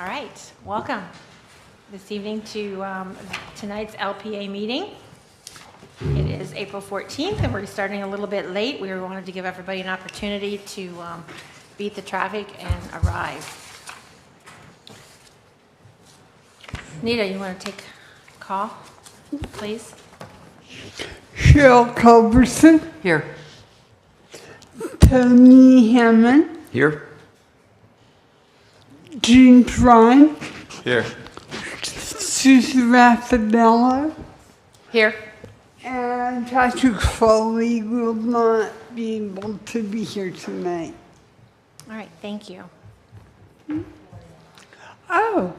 All right, welcome this evening to tonight's LPA meeting. It is April 14th, and we're starting a little bit late. We wanted to give everybody an opportunity to beat the traffic and arrive. Nita, you want to take a call, please? Cheryl Culberson, Here. Tony Hammond, Here? James Ryan, Here. Susan Raffanello, Here. and Patrick Foley will not be able to be here tonight. All right, thank you. Oh,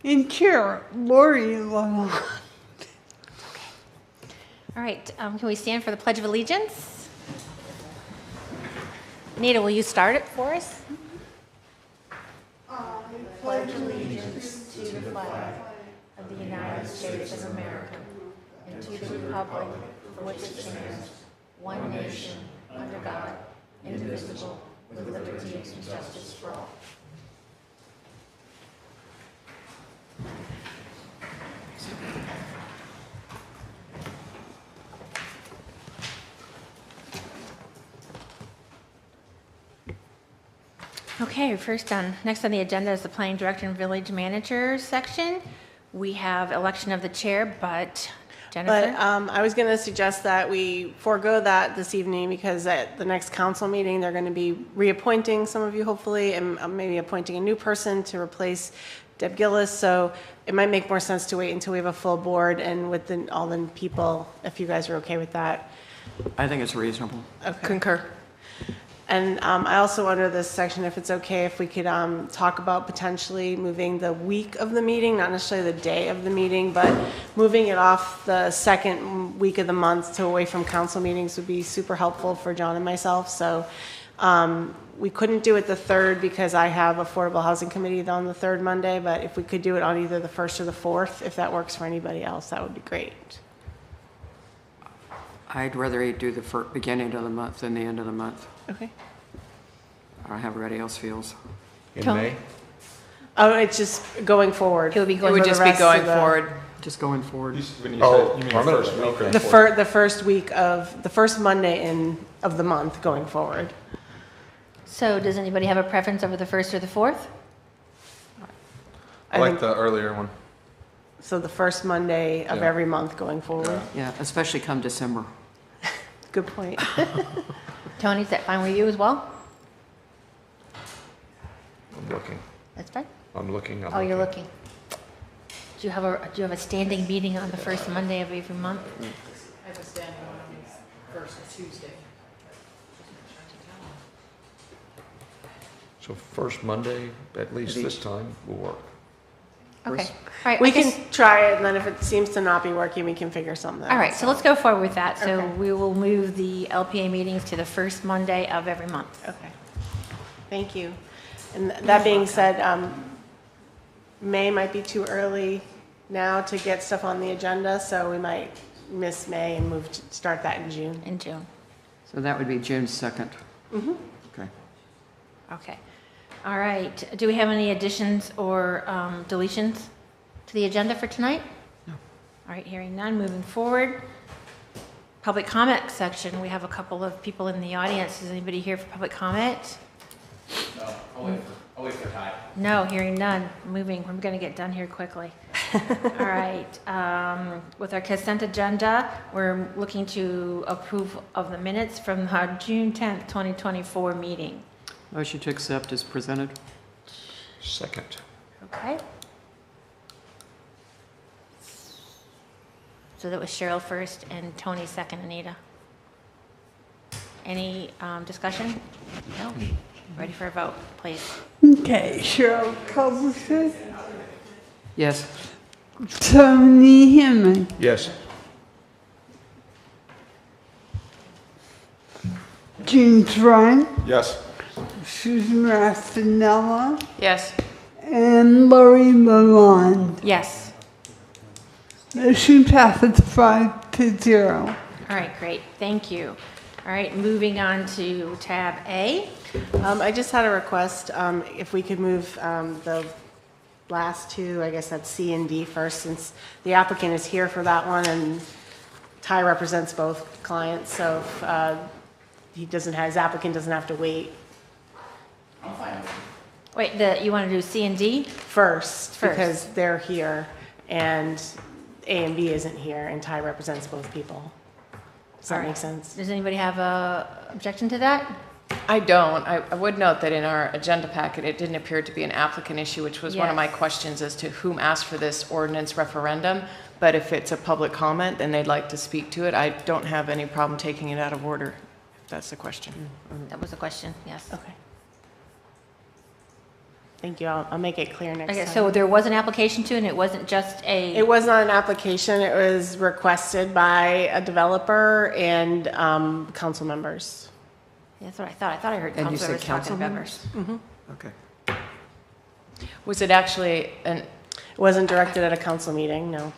and Chair Lori Lalonde. All right, can we stand for the Pledge of Allegiance? Nita, will you start it for us? Pledge allegiance to the flag of the United States of America and to the republic for which it stands, one nation, under God, indivisible, with liberty and justice for all. Okay, next on the agenda is the Planning Director and Village Manager section. We have election of the chair, but Jennifer? I was going to suggest that we forego that this evening because at the next council meeting, they're going to be reappointing some of you hopefully and maybe appointing a new person to replace Deb Gillis. So it might make more sense to wait until we have a full board and with all the people, if you guys are okay with that. I think it's reasonable. Okay. Concur. And I also under this section, if it's okay, if we could talk about potentially moving the week of the meeting, not necessarily the day of the meeting, but moving it off the second week of the month to away from council meetings would be super helpful for John and myself. So we couldn't do it the third because I have Affordable Housing Committee on the third Monday, but if we could do it on either the first or the fourth, if that works for anybody else, that would be great. I'd rather do the beginning of the month than the end of the month. Okay. I don't know how everybody else feels. In Tom? May? Oh, it's just going forward. It would be For going the forward. just be going forward. Just going forward. When you say, you mean the first week? Or The first week of, the first Monday of the month going forward. So does anybody have a preference over the first or the fourth? I like the earlier one. So the first Monday of Yeah. every month going forward. Yeah, especially come December. Good point. Tony, is that fine with you as well? I'm looking. That's fine. I'm looking. Oh, you're looking. Do you have a standing meeting on the first Monday of every month? I have a standing one on the first Tuesday. So first Monday, at least this time, will work. Okay. All right. We I guess- can try it, and then if it seems to not be working, we can figure something out. All right, so let's go forward with that. So Okay. we will move the LPA meetings to the first Monday of every month. Okay. Thank you. And that being said, May might be too early now to get stuff on the agenda, so we might miss May and start that in June. In June. So that would be June 2nd. Mm-hmm. Okay. Okay. All right. Do we have any additions or deletions to the agenda for tonight? No. All right, hearing none, moving forward. Public comment section. We have a couple of people in the audience. Is anybody here for public comment? No, I'll wait for Ty. No, hearing none. Moving. We're going to get done here quickly. All right. With our consent agenda, we're looking to approve of the minutes from our June 10th, 2024 meeting. Motion to accept is presented. Second. Okay. So that was Cheryl first and Tony second, Anita. Any discussion? No? Ready for a vote, please. Okay, Cheryl Culberson, Yes. Tony Hammond, Yes. James Ryan, Yes. Susan Raffanello, Yes. and Lori Lalonde. Yes. Motion passes 5-0. All right, great. Thank you. All right, moving on to tab A. I just had a request, if we could move the last two, I guess that's C and D first, since the applicant is here for that one, and Ty represents both clients, so his applicant doesn't have to wait. I'm fine with it. Wait, you want to do C and D? First, First. because they're here, and A and B isn't here, and Ty represents both people. Does that All right. make sense? Does anybody have a objection to that? I don't. I would note that in our agenda packet, it didn't appear to be an applicant issue, which was one of my Yes. questions as to whom asked for this ordinance referendum. But if it's a public comment and they'd like to speak to it, I don't have any problem taking it out of order, if that's the question. That was a question, yes. Okay. Thank you. I'll make it clear next Okay, time. so there was an application to, and it wasn't just It was not an application. It was requested by a developer and council members. That's what I thought. I thought I heard And you council said members talking council to members? members. Okay. Was it actually an, It wasn't directed at a council meeting, no.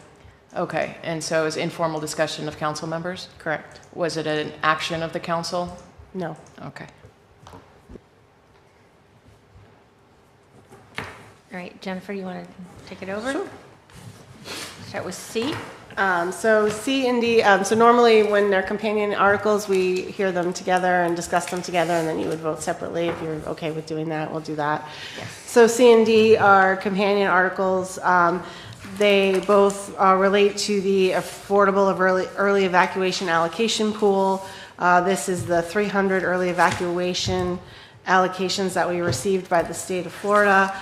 okay, and so it was informal discussion of council members? Correct. Was it an action of the council? No. Okay. All right, Jennifer, you want to take it over? Sure. Start with C. So C and D, so normally when they're companion articles, we hear them together and discuss them together, and then you would vote separately. If you're okay with doing that, we'll do that. Yes. So C and D are companion articles. They both relate to the affordable of early evacuation allocation pool. This is the 300 early evacuation allocations that we received by the state of Florida.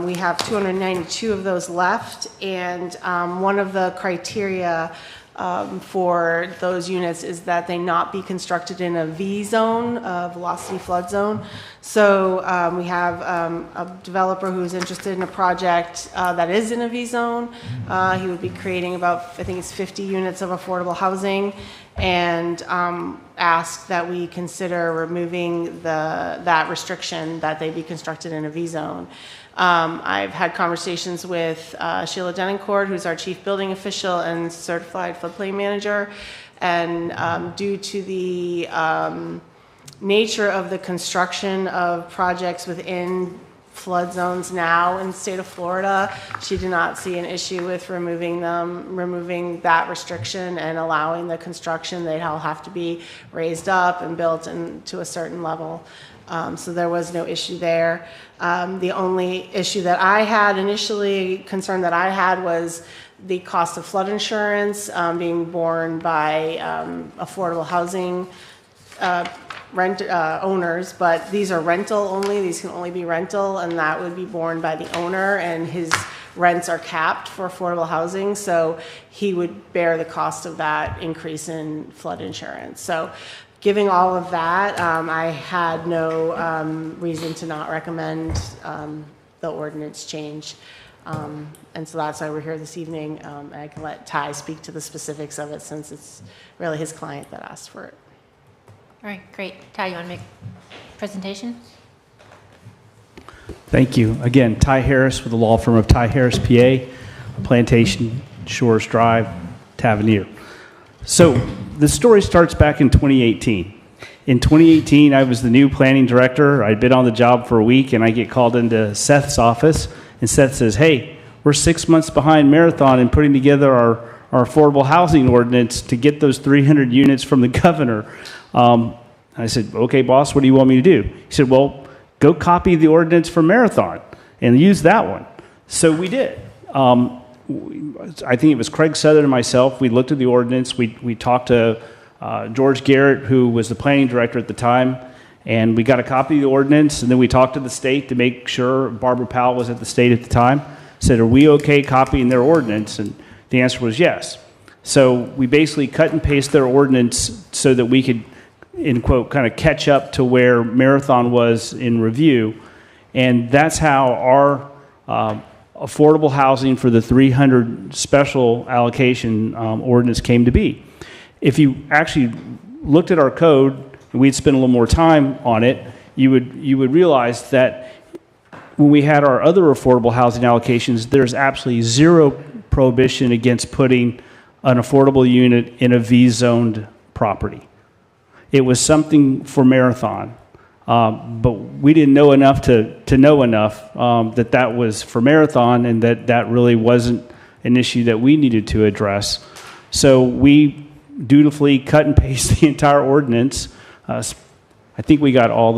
We have 292 of those left, and one of the criteria for those units is that they not be constructed in a V zone, a velocity flood zone. So we have a developer who's interested in a project that is in a V zone. He would be creating about, I think it's 50 units of affordable housing, and ask that we consider removing that restriction that they be constructed in a V zone. I've had conversations with Sheila Denoncourt, who's our chief building official and certified floodplain manager, and due to the nature of the construction of projects within flood zones now in the state of Florida, she did not see an issue with removing that restriction and allowing the construction. They'd all have to be raised up and built to a certain level. So there was no issue there. The only issue that I had initially, concern that I had, was the cost of flood insurance being borne by affordable housing owners, but these are rental only. These can only be rental, and that would be borne by the owner, and his rents are capped for affordable housing, so he would bear the cost of that increase in flood insurance. So giving all of that, I had no reason to not recommend the ordinance change. And so that's why we're here this evening. And I can let Ty speak to the specifics of it, since it's really his client that asked for it. All right, great. Ty, you want to make a presentation? Thank you. Again, Ty Harris with the law firm of Ty Harris, PA, Plantation Shores Drive, Tavernier. So the story starts back in 2018. In 2018, I was the new planning director. I'd been on the job for a week, and I get called into Seth's office, and Seth says, "Hey, we're 6 months behind Marathon in putting together our affordable housing ordinance to get those 300 units from the governor." I said, "Okay, boss, what do you want me to do?" He said, "Well, go copy the ordinance from Marathon and use that one." So we did. I think it was Craig Southern and myself. We looked at the ordinance. We talked to George Garrett, who was the planning director at the time, and we got a copy of the ordinance. And then we talked to the state to make sure. Barbara Powell was at the state at the time. Said, "Are we okay copying their ordinance?" And the answer was yes. So we basically cut and paste their ordinance so that we could, in quote, kind of catch up to where Marathon was in review. And that's how our affordable housing for the 300 special allocation ordinance came to be. If you actually looked at our code, and we'd spend a little more time on it, you would realize that when we had our other affordable housing allocations, there's absolutely zero prohibition against putting an affordable unit in a V-zoned property. It was something for Marathon. But we didn't know enough to know enough that that was for Marathon and that that really wasn't an issue that we needed to address. So we dutifully cut and paste the entire ordinance. I think we got all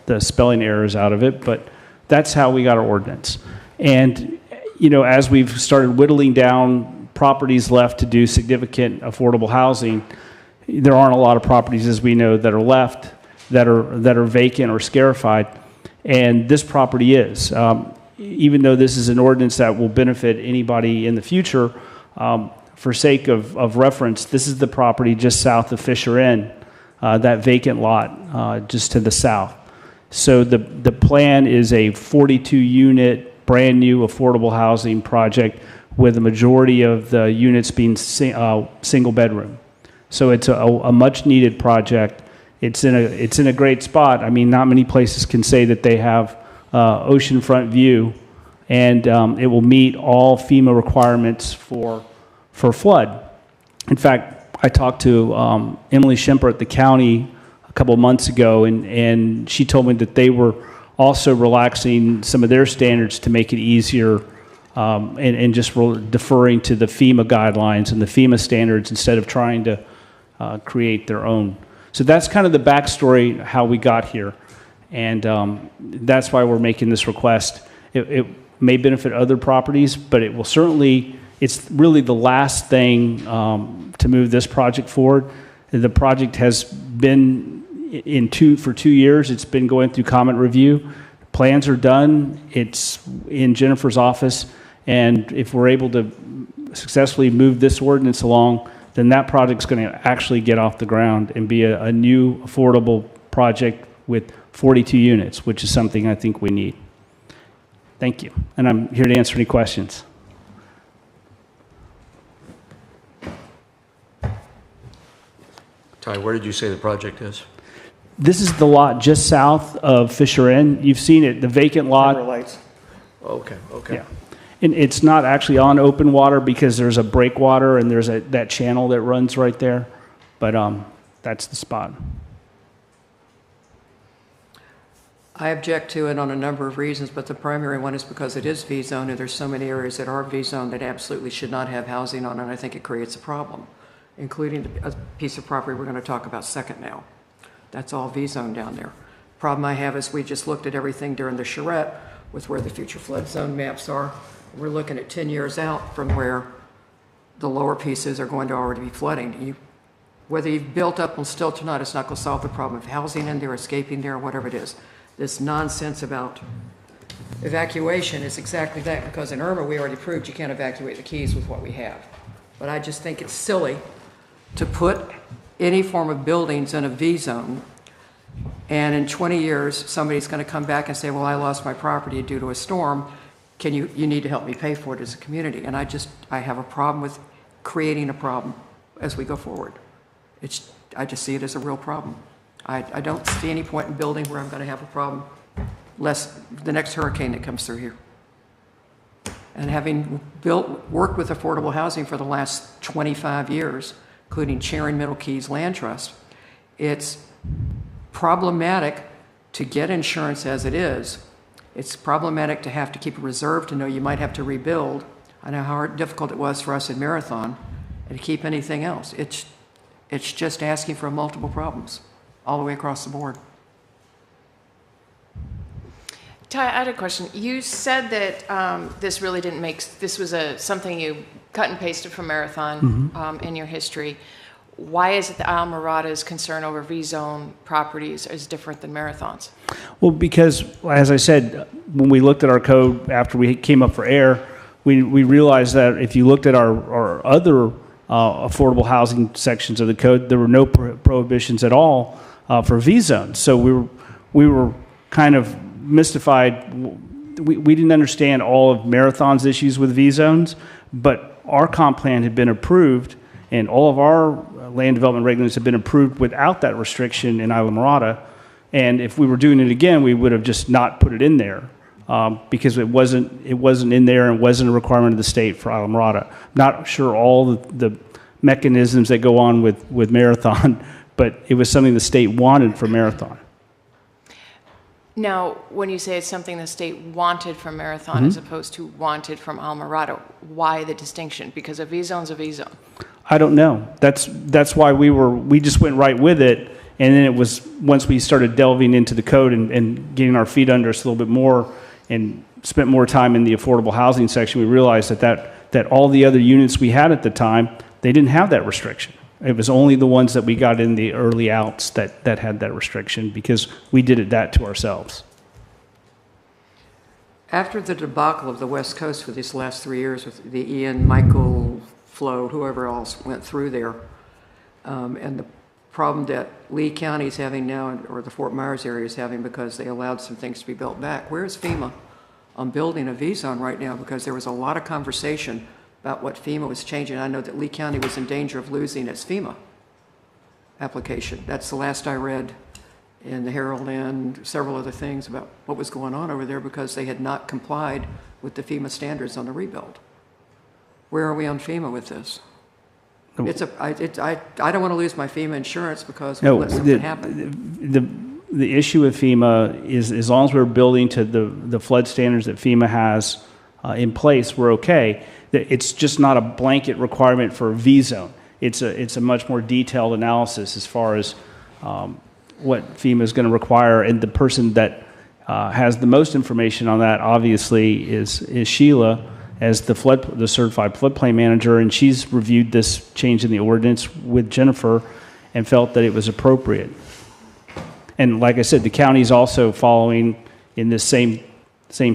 the spelling errors out of it, but that's how we got our ordinance. And, you know, as we've started whittling down properties left to do significant affordable housing, there aren't a lot of properties, as we know, that are left that are vacant or scarified, and this property is. Even though this is an ordinance that will benefit anybody in the future, for sake of reference, this is the property just south of Fisher Inn, that vacant lot just to the south. So the plan is a 42-unit, brand-new affordable housing project with a majority of the units being single bedroom. So it's a much-needed project. It's in a great spot. I mean, not many places can say that they have oceanfront view, and it will meet all FEMA requirements for flood. In fact, I talked to Emily Schemper at the county a couple months ago, and she told me that they were also relaxing some of their standards to make it easier and just deferring to the FEMA guidelines and the FEMA standards instead of trying to create their own. So that's kind of the backstory, how we got here. And that's why we're making this request. It may benefit other properties, but it will certainly, it's really the last thing to move this project forward. The project has been for 2 years. It's been going through comment review. Plans are done. It's in Jennifer's office. And if we're able to successfully move this ordinance along, then that project's going to actually get off the ground and be a new affordable project with 42 units, which is something I think we need. Thank you. And I'm here to answer any questions. Ty, where did you say the project is? This is the lot just south of Fisher Inn. You've seen it, the vacant lot. Okay, okay. Yeah. And it's not actually on open water because there's a breakwater and there's that channel that runs right there. But that's the spot. I object to it on a number of reasons, but the primary one is because it is V-zone, and there's so many areas that are V-zone that absolutely should not have housing on, and I think it creates a problem, including a piece of property we're going to talk about second now. That's all V-zone down there. Problem I have is we just looked at everything during the charrette with where the future flood zone maps are. We're looking at 10 years out from where the lower pieces are going to already be flooding. Whether you've built up on stilt or not, it's not going to solve the problem of housing in there, escaping there, whatever it is. This nonsense about evacuation is exactly that, because in Irma we already proved you can't evacuate the Keys with what we have. But I just think it's silly to put any form of buildings in a V-zone, and in 20 years somebody's going to come back and say, well, I lost my property due to a storm. You need to help me pay for it as a community. And I have a problem with creating a problem as we go forward. I just see it as a real problem. I don't see any point in building where I'm going to have a problem, less the next hurricane that comes through here. And having worked with affordable housing for the last 25 years, including chairing Middle Keys Land Trust, it's problematic to get insurance as it is. It's problematic to have to keep a reserve to know you might have to rebuild. I know how difficult it was for us in Marathon, and to keep anything else. It's just asking for multiple problems all the way across the board. Ty, I had a question. You said that this really didn't this was something you cut and pasted from Marathon in your history. Why is it that Islamorada's concern over V-zone properties is different than Marathon's? Well, because, as I said, when we looked at our code after we came up for air, we realized that if you looked at our other affordable housing sections of the code, there were no prohibitions at all for V-zones. So we were kind of mystified. We didn't understand all of Marathon's issues with V-zones, but our comp plan had been approved, and all of our land development regulations have been approved without that restriction in Islamorada. And if we were doing it again, we would have just not put it in there because it wasn't in there and wasn't a requirement of the state for Islamorada. Not sure all the mechanisms that go on with Marathon, but it was something the state wanted for Marathon. Now, when you say it's something the state wanted from Marathon as opposed to wanted from Almirado, why the distinction? Because a V-zone's a V-zone. I don't know. That's why we just went right with it. And then it was, once we started delving into the code and getting our feet under us a little bit more and spent more time in the affordable housing section, we realized that all the other units we had at the time, they didn't have that restriction. It was only the ones that we got in the early outs that had that restriction because we did that to ourselves. After the debacle of the West Coast for these last 3 years with the Ian, Michael, Flo, whoever else went through there, and the problem that Lee County is having now, or the Fort Myers area is having because they allowed some things to be built back. Where's FEMA on building a V-zone right now? Because there was a lot of conversation about what FEMA was changing. I know that Lee County was in danger of losing its FEMA application. That's the last I read in the Herald and several other things about what was going on over there because they had not complied with the FEMA standards on the rebuild. Where are we on FEMA with this? I don't want to lose my FEMA insurance because we'll let something happen. The issue with FEMA is as long as we're building to the flood standards that FEMA has in place, we're okay. It's just not a blanket requirement for a V-zone. It's a much more detailed analysis as far as what FEMA is going to require. And the person that has the most information on that, obviously, is Sheila, as the certified floodplain manager, and she's reviewed this change in the ordinance with Jennifer and felt that it was appropriate. And like I said, the county's also following in this same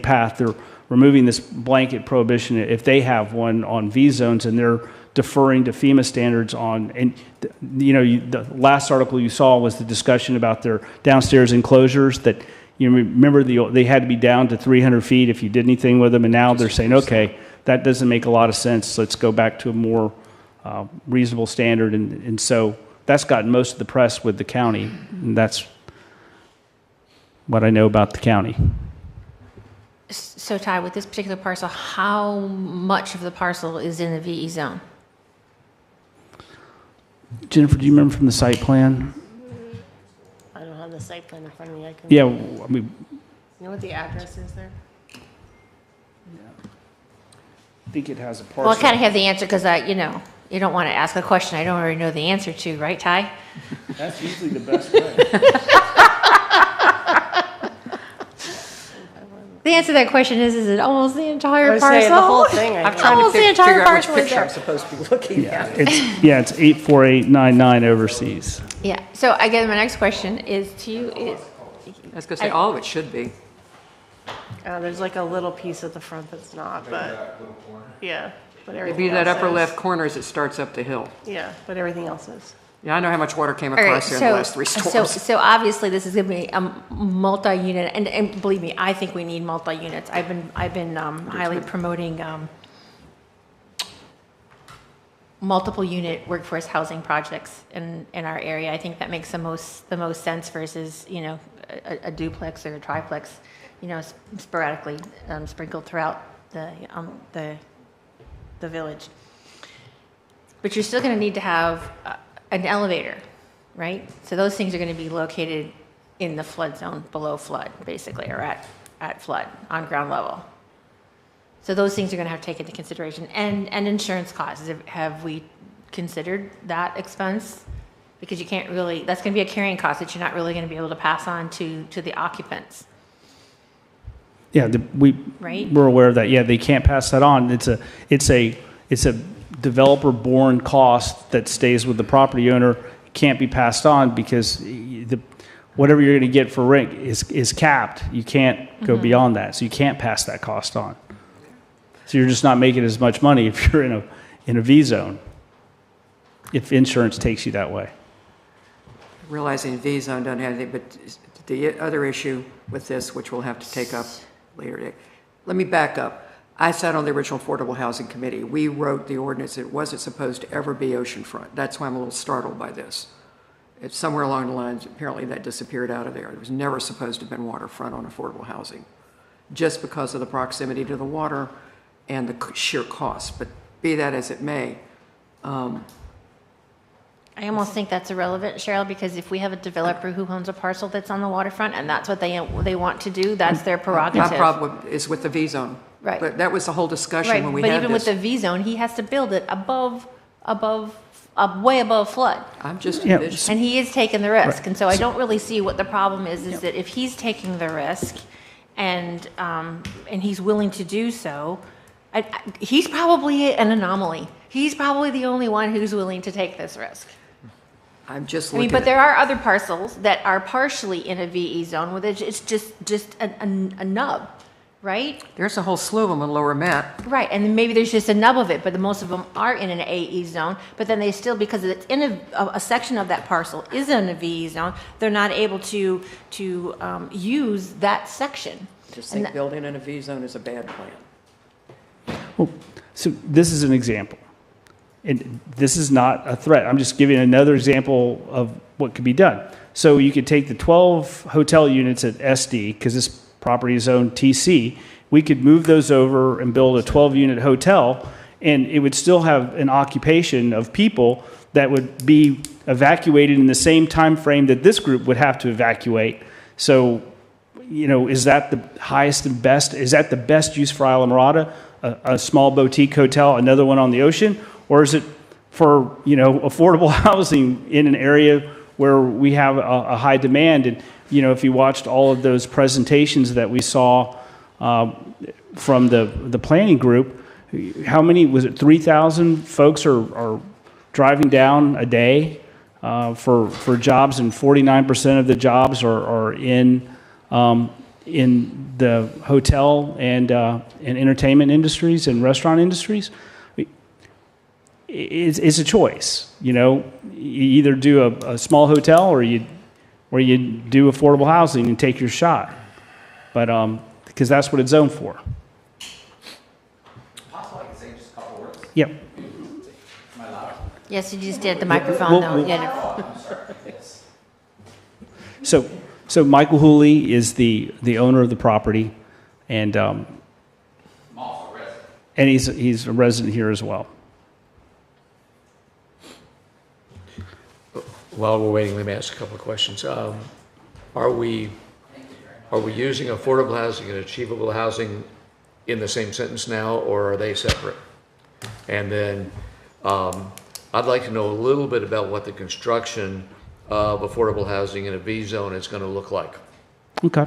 path. They're removing this blanket prohibition if they have one on V zones, and they're deferring to FEMA standards on. And the last article you saw was the discussion about their downstairs enclosures that. You remember they had to be down to 300 feet if you did anything with them, and now they're saying, okay, that doesn't make a lot of sense. Let's go back to a more reasonable standard. And so that's gotten most of the press with the county, and that's what I know about the county. So Ty, with this particular parcel, how much of the parcel is in the VE zone? Jennifer, do you remember from the site plan? I don't have the site plan in front of me. I can. Yeah, I mean, You know what the address is there? I think it has a parcel. Well, I kind of have the answer because you don't want to ask a question I don't already know the answer to, right, Ty? That's usually the best way. The answer to that question is it almost the I entire was parcel? saying the whole thing. I I'm know. trying to Almost the figure entire out which parcel is picture there. I'm supposed to be looking at. It's 84899 overseas. Yeah. So I guess my next question is to you is, I was going to say, all of it should be. There's like a little piece at the front that's not, but yeah, but everything Maybe that else upper is. left corner as it starts up the hill. Yeah, but everything else is. Yeah, I know how much water came all right, across there in the last 3 storms. so obviously this is going to be a multi-unit, and believe me, I think we need multi-units. I've been highly promoting multiple unit workforce housing projects in our area. I think that makes the most sense versus a duplex or a triplex, sporadically sprinkled throughout the village. But you're still going to need to have an elevator, right? So those things are going to be located in the flood zone, below flood, basically, or at flood, on ground level. So those things are going to have to take into consideration. And insurance costs. Have we considered that expense? Because you can't really, that's going to be a carrying cost that you're not really going to be able to pass on to the occupants. Yeah, Right. we're aware of that. Yeah, they can't pass that on. It's a developer-borne cost that stays with the property owner. It can't be passed on because whatever you're going to get for rent is capped. You can't go beyond that, so you can't pass that cost on. So you're just not making as much money if you're in a V zone, if insurance takes you that way. Realizing V-zone doesn't have anything, but the other issue with this, which we'll have to take up later, let me back up. I sat on the original Affordable Housing Committee. We wrote the ordinance. It wasn't supposed to ever be oceanfront. That's why I'm a little startled by this. It's somewhere along the lines, apparently that disappeared out of there. It was never supposed to have been waterfront on affordable housing, just because of the proximity to the water and the sheer cost. But be that as it may, I almost think that's irrelevant, Cheryl, because if we have a developer who owns a parcel that's on the waterfront and that's what they want to do, that's their My prerogative. problem is with the V-zone. Right. But that was the whole discussion Right, when we but had even with this. the V-zone, he has to build it way above flood. I'm just Yeah. envisioning. And he is taking the risk. And so I don't really see what the problem is that if he's taking the risk and he's willing to do so, he's probably an anomaly. He's probably the only one who's willing to take this risk. I'm just I mean, looking but at, there are other parcels that are partially in a VE zone where it's just a nub, right? there's a whole slew of them in Lower Met. Right, and then maybe there's just a nub of it, but most of them are in an AE zone, but then they still, because it's in a section of that parcel is in a VE zone, they're not able to use that section. Just And think building in a V-zone is a bad plan. Well, so this is an example. And this is not a threat. I'm just giving another example of what could be done. So you could take the 12 hotel units at SD, because this property is owned TC. We could move those over and build a 12-unit hotel, and it would still have an occupation of people that would be evacuated in the same time frame that this group would have to evacuate. So, is that the highest and best? Is that the best use for Isla Mirada? A small boutique hotel, another one on the ocean? Or is it for, affordable housing in an area where we have a high demand? And, if you watched all of those presentations that we saw from the planning group, how many, was it 3,000 folks are driving down a day for jobs, and 49% of the jobs are in the hotel and entertainment industries and restaurant industries? It's a choice, You either do a small hotel or you do affordable housing and take your shot. But because that's what it's zoned for. Possible I can say just a couple words? Yep. Am I allowed? Yes, you just did the microphone, though. Yeah. Oh, I'm sorry. Yes. So Michael Hooley is the owner of the property, and I'm also a resident. and he's a resident here as well. While we're waiting, let me ask a couple of questions. Are we using affordable housing and achievable housing in the same sentence now, or are they separate? And then I'd like to know a little bit about what the construction of affordable housing in a V zone is going to look like. Okay.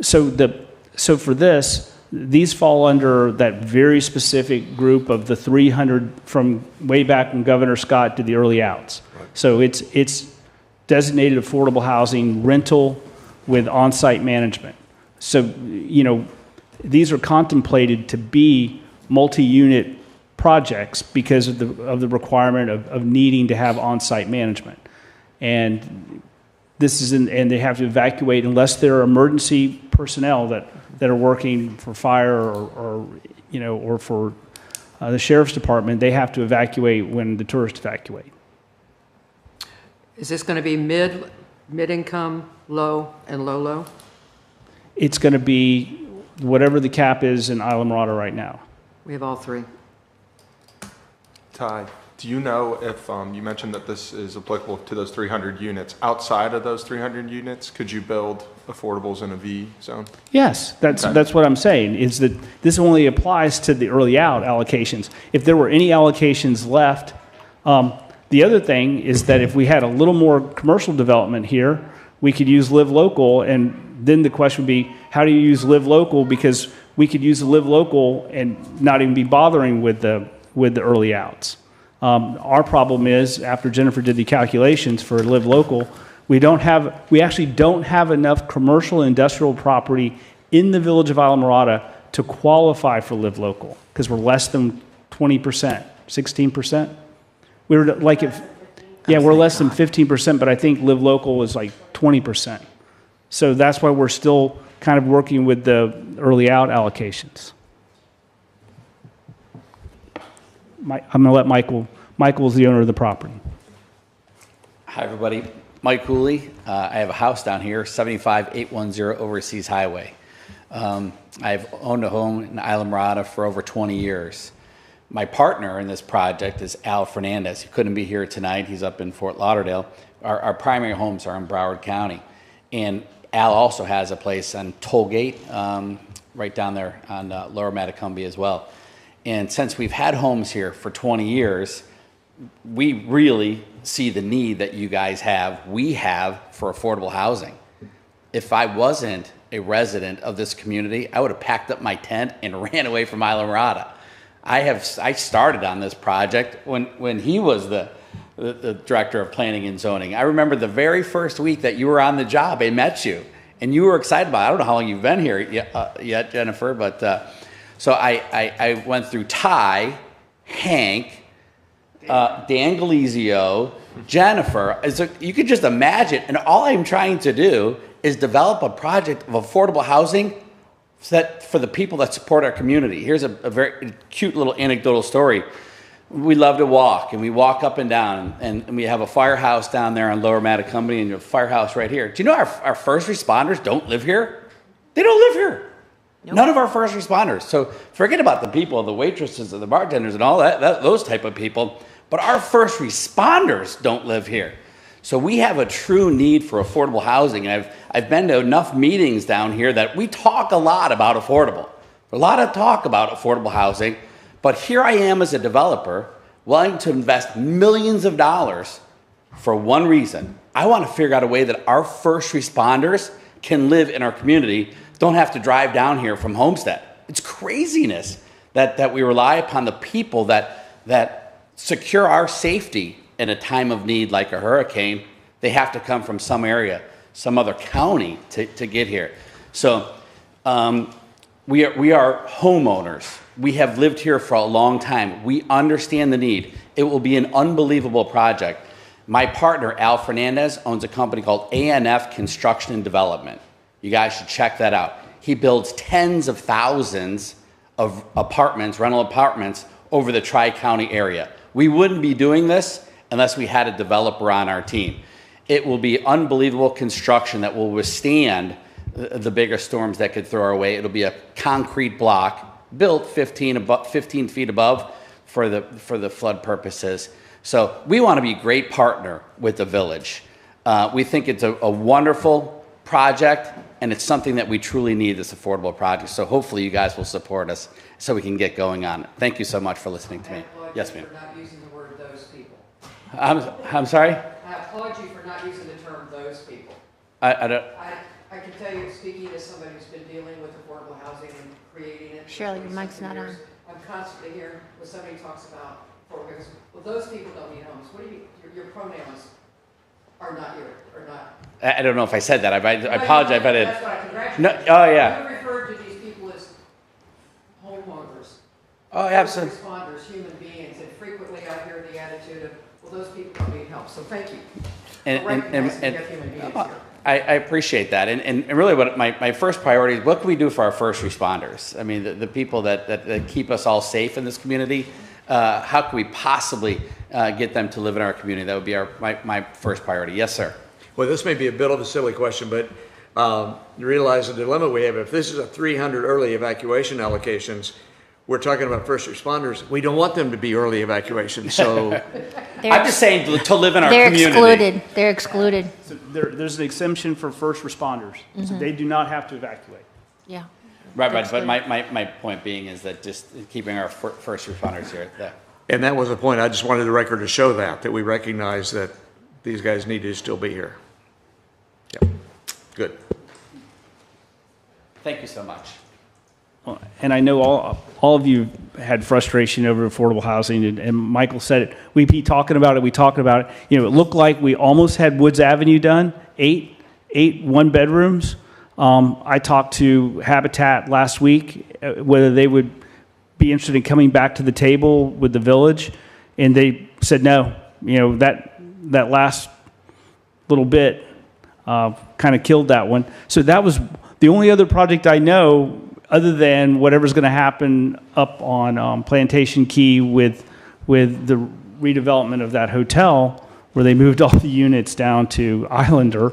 So for this, these fall under that very specific group of the 300 from way back when Governor Scott did the early outs. So it's designated affordable housing rental with on-site management. So, these are contemplated to be multi-unit projects because of the requirement of needing to have on-site management. And this is and they have to evacuate unless there are emergency personnel that are working for fire or for the sheriff's department. They have to evacuate when the tourists evacuate. Is this going to be mid-income, low, and low? It's going to be whatever the cap is in Isla Mirada right now. We have all three. Ty, do you know if, you mentioned that this is applicable to those 300 units, outside of those 300 units, could you build affordables in a V zone? Yes, that's Okay. that's what I'm saying, is that this only applies to the early out allocations. If there were any allocations left, the other thing is that if we had a little more commercial development here, we could use Live Local, and then the question would be, how do you use Live Local? Because we could use the Live Local and not even be bothering with the early outs. Our problem is, after Jennifer did the calculations for Live Local, we actually don't have enough commercial and industrial property in the village of Isla Mirada to qualify for Live Local, because we're less than 20%, 16%. We were like, we're less than 15%, but I think Live Local was like 20%. So that's why we're still kind of working with the early out allocations. I'm going to let Michael's the owner of the property. Hi, everybody. Mike Cooley. I have a house down here, 75810 Overseas Highway. I've owned a home in Isla Mirada for over 20 years. My partner in this project is Al Fernandez. He couldn't be here tonight. He's up in Fort Lauderdale. Our primary homes are in Broward County. And Al also has a place on Tollgate, right down there on Lower Matacumbia as well. And since we've had homes here for 20 years, we really see the need that you guys we have for affordable housing. If I wasn't a resident of this community, I would have packed up my tent and ran away from Islamorada. I started on this project when he was the director of planning and zoning. I remember the very first week that you were on the job, I met you, and you were excited about it. I don't know how long you've been here yet, Jennifer, but so I went through Ty, Hank, Dan Galizio, Jennifer. You could just imagine, and all I'm trying to do is develop a project of affordable housing for the people that support our community. Here's a very cute little anecdotal story. We love to walk, and we walk up and down, and we have a firehouse down there on Lower Matacumbia and a firehouse right here. Do you know our first responders don't live here? They don't live here. Nope. None of our first responders. So forget about the people, the waitresses and the bartenders and all those type of people, but our first responders don't live here. So we have a true need for affordable housing. And I've been to enough meetings down here that we talk a lot about affordable. A lot of talk about affordable housing, but here I am as a developer willing to invest millions of dollars for one reason. I want to figure out a way that our first responders can live in our community, don't have to drive down here from Homestead. It's craziness that we rely upon the people that secure our safety in a time of need like a hurricane. They have to come from some area, some other county to get here. So we are homeowners. We have lived here for a long time. We understand the need. It will be an unbelievable project. My partner, Al Fernandez, owns a company called ANF Construction and Development. You guys should check that out. He builds tens of thousands of apartments, rental apartments, over the Tri-County area. We wouldn't be doing this unless we had a developer on our team. It will be unbelievable construction that will withstand the bigger storms that could throw our way. It'll be a concrete block built 15 feet above for the flood purposes. So we want to be a great partner with the village. We think it's a wonderful project, and it's something that we truly need, this affordable project. So hopefully you guys will support us so we can get going on it. Thank you so much for listening to me. Yes, ma'am. For not using the word "those people." I'm sorry? I applaud you for not using the term "those people." I don't. I can tell you, speaking as somebody who's been dealing with affordable housing and creating it. Shirley, your mic's not on. I'm constantly hearing when somebody talks about affordable housing, well, those people don't need homes. What do you, your pronouns are not I don't know if I said that. I apologize if I did. That's what I congratulate No, you. oh, yeah. You referred to these people as homeowners. Oh, absolutely. First responders, human beings, and frequently I hear the attitude of, well, those people don't need help. So thank you for recognizing we have human beings here. I appreciate that. And really what my first priority is, what can we do for our first responders? I mean, the people that keep us all safe in this community, how can we possibly get them to live in our community? That would be my first priority. Yes, sir. Well, this may be a bit of a silly question, but you realize the dilemma we have. If this is a 300 early evacuation allocations, we're talking about first responders. We don't want them to be early evacuation, so. I'm just saying to live in our They're community. excluded. They're excluded. So there's an exemption for first responders. So they do not have to evacuate. Yeah. Right, but my point being is that just keeping our first responders here. And that was the point. I just wanted the record to show that we recognize that these guys need to still be here. Yep. Good. Thank you so much. And I know all of you had frustration over affordable housing, and Michael said it. We be talking about it. We talked about it. You know, it looked like we almost had Woods Avenue done, eight one-bedrooms. I talked to Habitat last week, whether they would be interested in coming back to the table with the village, and they said no. You know, that last little bit kind of killed that one. So that was the only other project I know, other than whatever's going to happen up on Plantation Key with the redevelopment of that hotel, where they moved all the units down to Islander.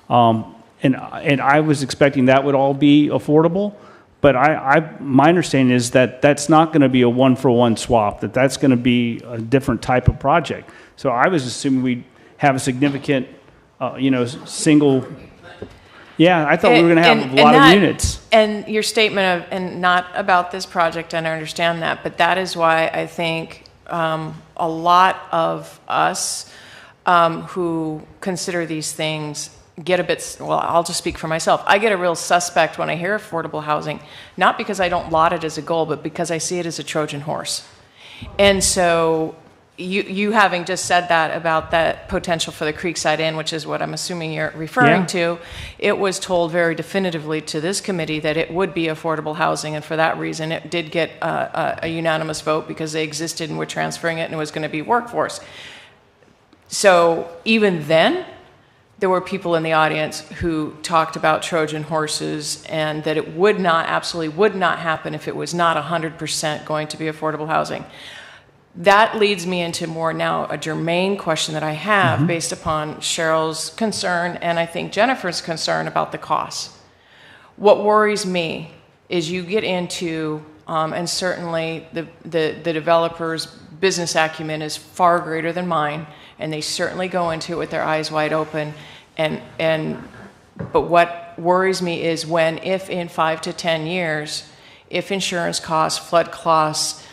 And I was expecting that would all be affordable, But my understanding is that that's not going to be a one-for-one swap, that's going to be a different type of project. So I was assuming we'd have a significant, single, yeah, I thought we were going to have a lot of units. And your statement of, and not about this project, and I understand that, but that is why I think a lot of us who consider these things get a bit, well, I'll just speak for myself. I get a real suspect when I hear affordable housing, not because I don't laud it as a goal, but because I see it as a Trojan horse. And so you having just said that about that potential for the Creekside Inn, which is what I'm assuming you're referring to, it was told very definitively to this committee that it would be affordable housing, and for that reason it did get a unanimous vote because they existed and we're transferring it and it was going to be workforce. So even then, there were people in the audience who talked about Trojan horses and that it would not, absolutely would not happen if it was not 100% going to be affordable housing. That leads me into more now a germane question that I have based upon Cheryl's concern and I think Jennifer's concern about the costs. What worries me is you get into, and certainly the developer's business acumen is far greater than mine, and they certainly go into it with their eyes wide open. But what worries me is when, if in 5 to 10 years, if insurance costs, flood costs,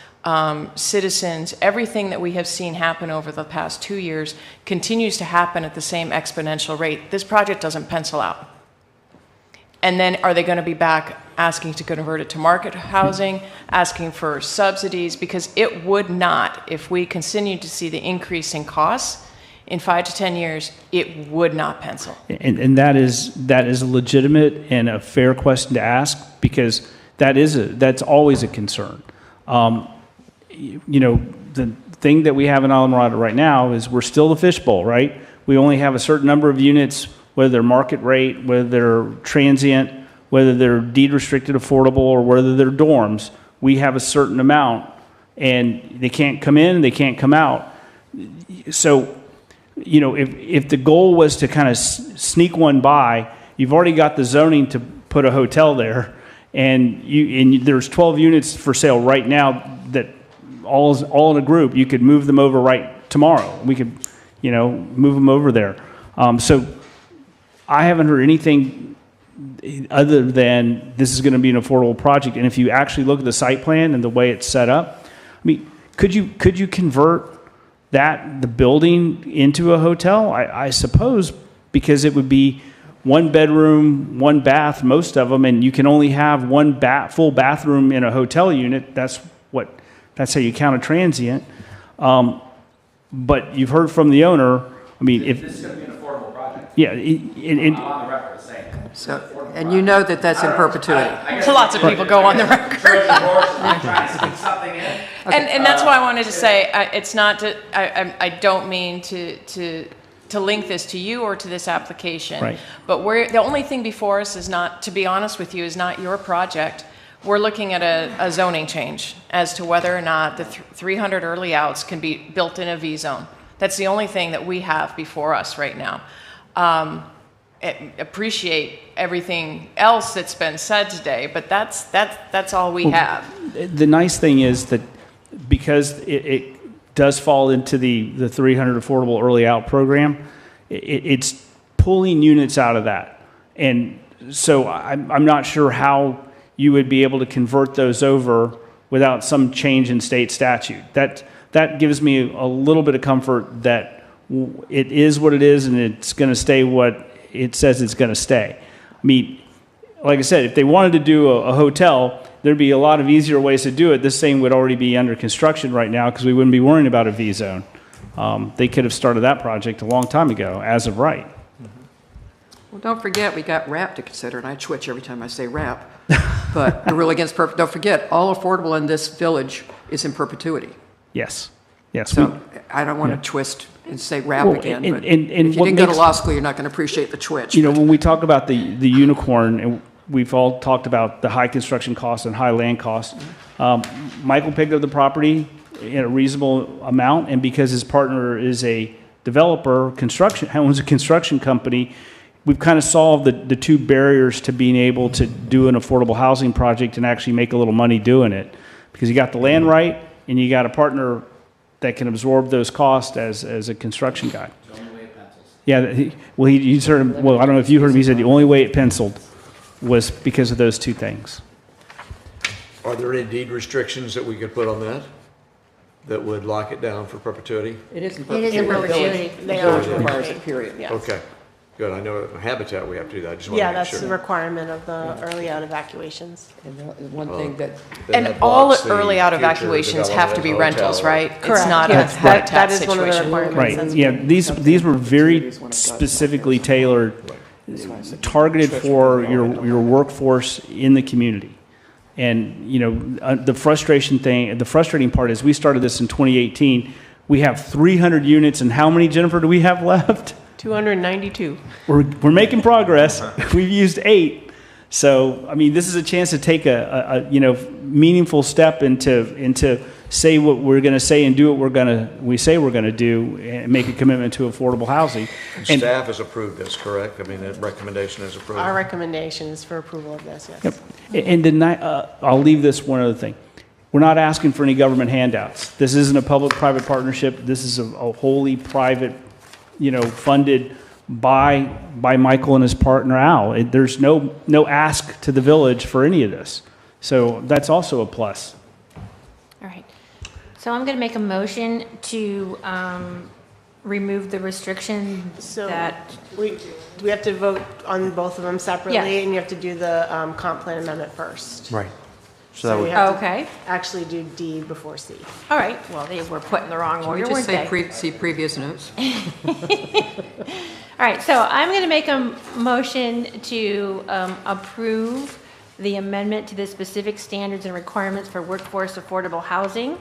citizens, everything that we have seen happen over the past 2 years continues to happen at the same exponential rate, this project doesn't pencil out. And then are they going to be back asking to convert it to market housing, asking for subsidies? Because it would not, if we continue to see the increase in costs, in 5 to 10 years, it would not pencil. And that is a legitimate and a fair question to ask, because that's always a concern. The thing that we have in Islamorada right now is we're still the fishbowl, right? We only have a certain number of units, whether they're market rate, whether they're transient, whether they're deed restricted affordable, or whether they're dorms. We have a certain amount, and they can't come in, they can't come out. So, if the goal was to kind of sneak one by, you've already got the zoning to put a hotel there, and there's 12 units for sale right now that all in a group. You could move them over right tomorrow. We could, move them over there. So I haven't heard anything other than this is going to be an affordable project. And if you actually look at the site plan and the way it's set up, I mean, could you convert the building into a hotel? I suppose, because it would be 1 bedroom, 1 bath, most of them, and you can only have 1 full bathroom in a hotel unit. That's how you count a transient. But you've heard from the owner. I mean, if This is going to be an affordable project. yeah, I'm on the record saying. So, and you know that's in perpetuity. So lots of people go on the record. I'm trying to stick something in. And that's why I wanted to say, it's not to, I don't mean to link this to you or to this application. Right. But the only thing before us is not, to be honest with you, is not your project. We're looking at a zoning change as to whether or not the 300 early outs can be built in a V zone. That's the only thing that we have before us right now. Appreciate everything else that's been said today, but that's all we have. The nice thing is that because it does fall into the 300 affordable early out program, it's pulling units out of that. And so I'm not sure how you would be able to convert those over without some change in state statute. That gives me a little bit of comfort that it is what it is and it's going to stay what it says it's going to stay. I mean, like I said, if they wanted to do a hotel, there'd be a lot of easier ways to do it. This thing would already be under construction right now because we wouldn't be worrying about a V zone. They could have started that project a long time ago, as of right. Well, don't forget, we got RAP to consider, and I twitch every time I say RAP. But the rule against don't forget, all affordable in this village is in perpetuity. Yes. Yes. So I don't want to twist and say RAP Well, again. and But what if you didn't go to makes- law school, you're not going to appreciate the twitch. when we talk about the unicorn, and we've all talked about the high construction costs and high land costs. Michael picked up the property in a reasonable amount, and because his partner is a developer, owns a construction company, we've kind of solved the two barriers to being able to do an affordable housing project and actually make a little money doing it. Because you got the land right, and you got a partner that can absorb those costs as a construction guy. Yeah, he heard him, well, I don't know if you heard him, he said the only way it penciled was because of those two things. Are there any deed restrictions that we could put on that, that would lock it down for perpetuity? It isn't. It is in perpetuity. They Village are. requires it, period. Yes. Okay, good. I know in Habitat we have to do that. I just want Yeah, to make that's the sure. requirement of the early out evacuations. And the one thing that, Then And that all blocks the early out future evacuations have to be development of rentals, hotel. right? It's Correct. not a Yes, habitat that is one of the situation. requirements. Right, That's yeah, been- these were very specifically tailored, targeted for your workforce in the community. And, you know, the frustrating part is we started this in 2018. We have 300 units, and how many, Jennifer, do we have left? 292. We're making progress. We've used 8. So, I mean, this is a chance to take a meaningful step into say what we're going to say and do what we say we're going to do, and make a commitment to affordable housing. And staff has approved this, correct? I mean, that recommendation is approved. Our recommendation is for approval of this, yes. Yep. And I'll leave this one other thing. We're not asking for any government handouts. This isn't a public-private partnership. This is a wholly private, funded by Michael and his partner Al. There's no ask to the village for any of this. So that's also a plus. All right. So I'm going to make a motion to remove the restriction So that, we have to vote on both of them separately, Yeah. and you have to do the comp plan amendment first. Right. So we have to okay. actually do D before C. All right. Well, they were put in the wrong can we order, just weren't say they? see previous notes? All right. So I'm going to make a motion to approve the amendment to the specific standards and requirements for workforce affordable housing,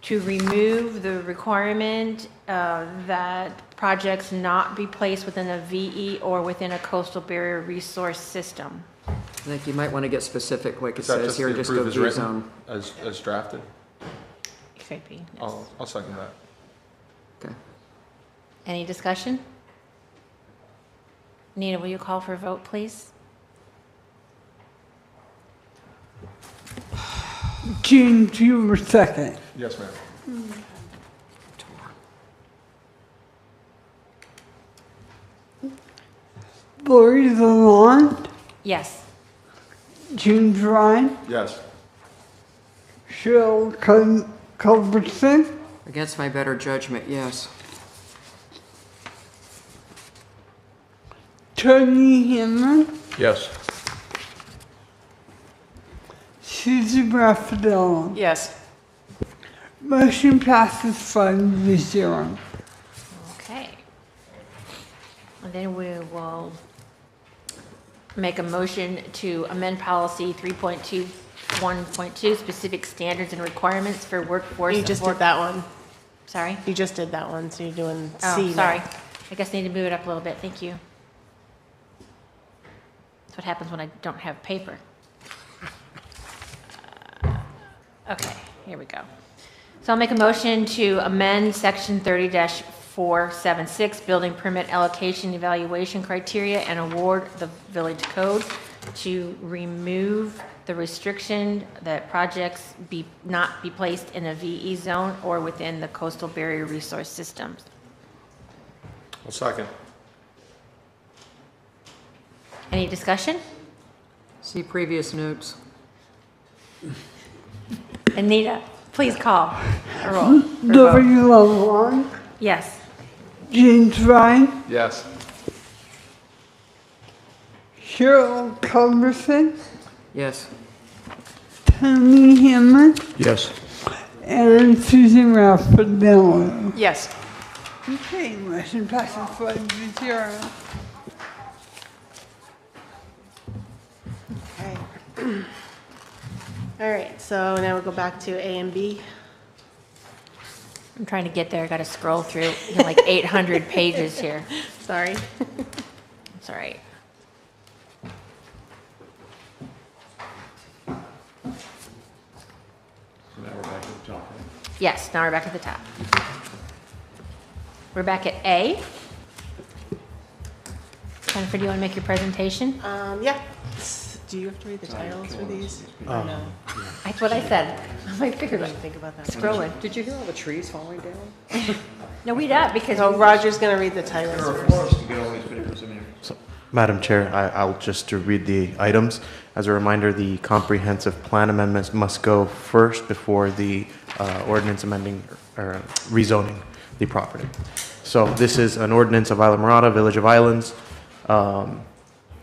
to remove the requirement that projects not be placed within a VE or within a coastal barrier resource system. I think you might want to get specific, like it Is that says just here, the just approve go as V written, zone. as drafted? Could be. I'll second that. Okay. Any discussion? Nina, will you call for a vote, please? James, you were second. Yes, ma'am. Lori Lalonde, Yes. James Ryan, Yes. Cheryl Culbertson, Against my better judgment, yes. Tony Hammond, Yes. Susan Raffaello. Yes. Motion passes 5-0. Okay. And then we will make a motion to amend policy 3.21.2, specific standards and requirements for workforce. You just did that one. Sorry? You just did that one, so you're doing Oh, C now. sorry. I guess I need to move it up a little bit. Thank you. That's what happens when I don't have paper. Okay, here we go. So I'll make a motion to amend section 30-476, building permit allocation evaluation criteria, and award the village code to remove the restriction that projects not be placed in a VE zone or within the coastal barrier resource systems. I'll second. Any discussion? See previous notes. Anita, please call a roll. Lori Lalonde, Yes. James Ryan, Yes. Cheryl Culbertson, Yes. Tony Hammond, Yes. and Susan Raffaello. Yes. Okay, motion passes 5-0. Okay. All right, so now we'll go back to A and B. I'm trying to get there. I got to scroll through like 800 pages here. Sorry. It's all right. Yes, now we're back at the top. We're back at A. Jennifer, do you want to make your presentation? Yeah. Do you have to read the titles for these? Or no? That's what I said. I figured I it. didn't think about that. Scrolling. Did you hear all the trees falling down? No, read up because So Roger's going to read the titles first. Madam Chair, I'll just to read the items. As a reminder, the comprehensive plan amendments must go first before the ordinance amending or rezoning the property. So this is an ordinance of Isla Mirada, Village of Islands,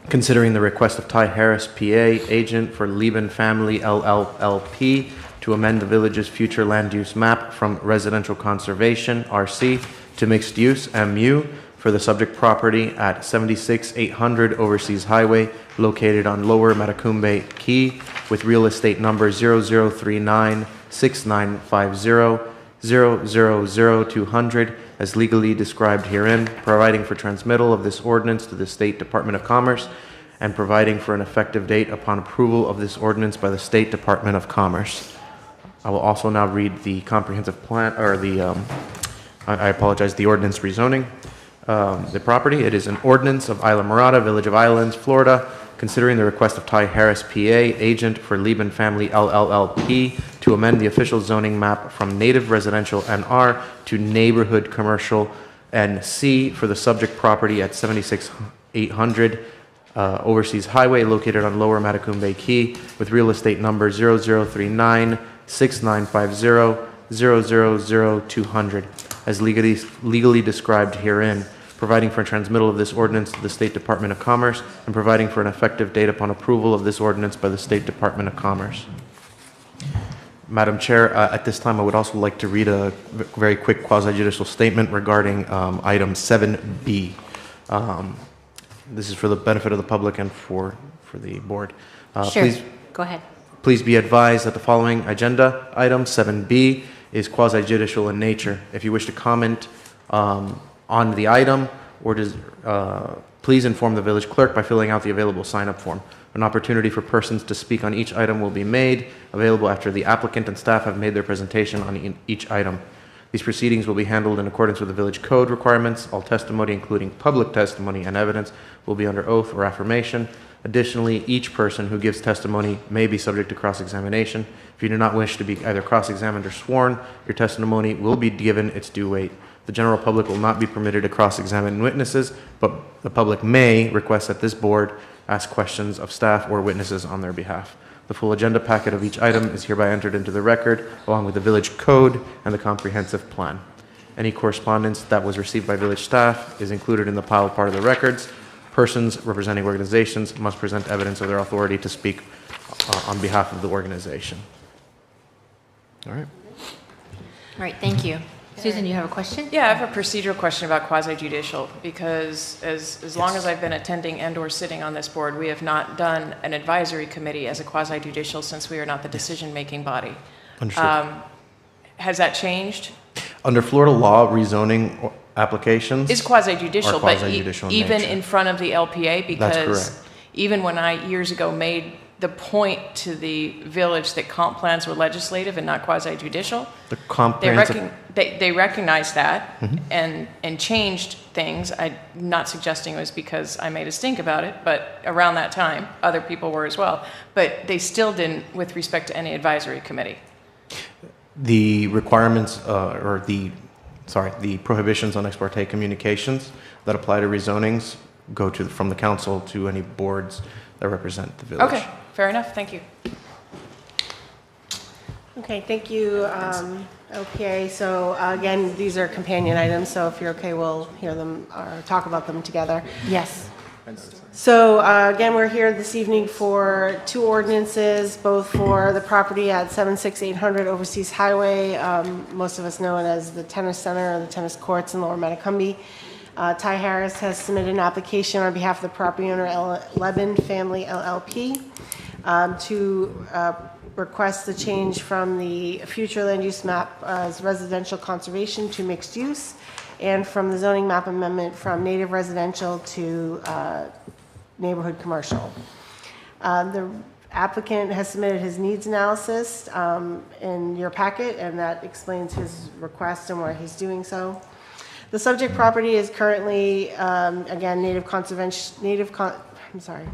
considering the request of Ty Harris, PA, agent for Lieben Family LLLP, to amend the village's future land use map from residential conservation, RC, to mixed use, MU, for the subject property at 76800 Overseas Highway, located on Lower Matacumbe Key, with real estate number 00396950000200, as legally described herein, providing for transmittal of this ordinance to the State Department of Commerce, and providing for an effective date upon approval of this ordinance by the State Department of Commerce. I will also now read the comprehensive plan, or the, I apologize, the ordinance rezoning the property. It is an ordinance of Isla Mirada, Village of Islands, Florida, considering the request of Ty Harris, PA, agent for Lieben Family LLLP, to amend the official zoning map from native residential NR to neighborhood commercial NC for the subject property at 76800 Overseas Highway, located on Lower Matacumbe Key, with real estate number 00396950000200, as legally described herein, providing for transmittal of this ordinance to the State Department of Commerce, and providing for an effective date upon approval of this ordinance by the State Department of Commerce. Madam Chair, at this time, I would also like to read a very quick quasi-judicial statement regarding item 7B. This is for the benefit of the public and for the board. sure. Go ahead. Please be advised that the following agenda item, 7B, is quasi-judicial in nature. If you wish to comment on the item, or please inform the village clerk by filling out the available sign-up form. An opportunity for persons to speak on each item will be made available after the applicant and staff have made their presentation on each item. These proceedings will be handled in accordance with the village code requirements. All testimony, including public testimony and evidence, will be under oath or affirmation. Additionally, each person who gives testimony may be subject to cross-examination. If you do not wish to be either cross-examined or sworn, your testimony will be given its due weight. The general public will not be permitted to cross-examine witnesses, but the public may request that this board ask questions of staff or witnesses on their behalf. The full agenda packet of each item is hereby entered into the record, along with the village code and the comprehensive plan. Any correspondence that was received by village staff is included in the pile part of the records. Persons representing organizations must present evidence of their authority to speak on behalf of the organization. All right. All right, thank you. Susan, you have a question? Yeah, I have a procedural question about quasi-judicial, because as long as I've been attending and/or sitting on this board, we have not done an advisory committee as a quasi-judicial since we are not the decision-making body. Understood. Has that changed? Under Florida law, rezoning applications Is quasi-judicial, are but quasi-judicial in even nature. in front of the LPA, because correct. even when I years ago made the point to the village that comp plans were legislative and not quasi-judicial, The comprehensive, they recognized that Mm-hmm. and changed things. I'm not suggesting it was because I made a stink about it, but around that time, other people were as well. But they still didn't with respect to any advisory committee. the requirements the prohibitions on ex parte communications that apply to rezonings go from the council to any boards that represent the village. Okay, fair enough, thank you. Okay, thank you, LPA. So again, these are companion items, so if you're okay, we'll hear them or talk about them together. Yes. So again, we're here this evening for two ordinances, both for the property at 76800 Overseas Highway. Most of us know it as the tennis center or the tennis courts in Lower Matacumbe. Ty Harris has submitted an application on behalf of the property owner, Lieben Family LLP, to request the change from the future land use map as residential conservation to mixed use, and from the zoning map amendment from native residential to neighborhood commercial. The applicant has submitted his needs analysis in your packet, and that explains his request and why he's doing so. The subject property is currently, again,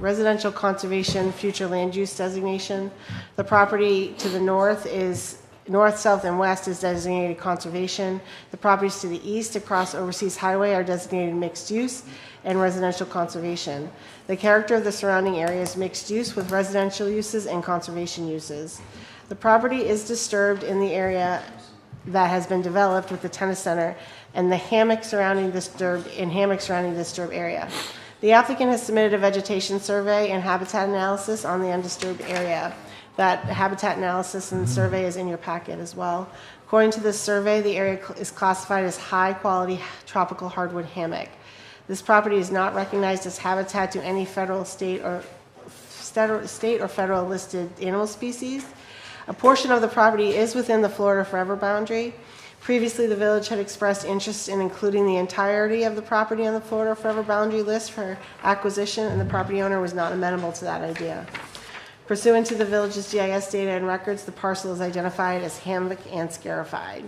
residential conservation future land use designation. The property to the north is north, south, and west is designated conservation. The properties to the east across Overseas Highway are designated mixed use and residential conservation. The character of the surrounding area is mixed use with residential uses and conservation uses. The property is disturbed in the area that has been developed with the tennis center and the hammock surrounding the disturbed area. The applicant has submitted a vegetation survey and habitat analysis on the undisturbed area. That habitat analysis and survey is in your packet as well. According to this survey, the area is classified as high-quality tropical hardwood hammock. This property is not recognized as habitat to any federal, state, or federal listed animal species. A portion of the property is within the Florida Forever boundary. Previously, the village had expressed interest in including the entirety of the property on the Florida Forever boundary list for acquisition, and the property owner was not amenable to that idea. Pursuant to the village's GIS data and records, the parcel is identified as hammock and scarified.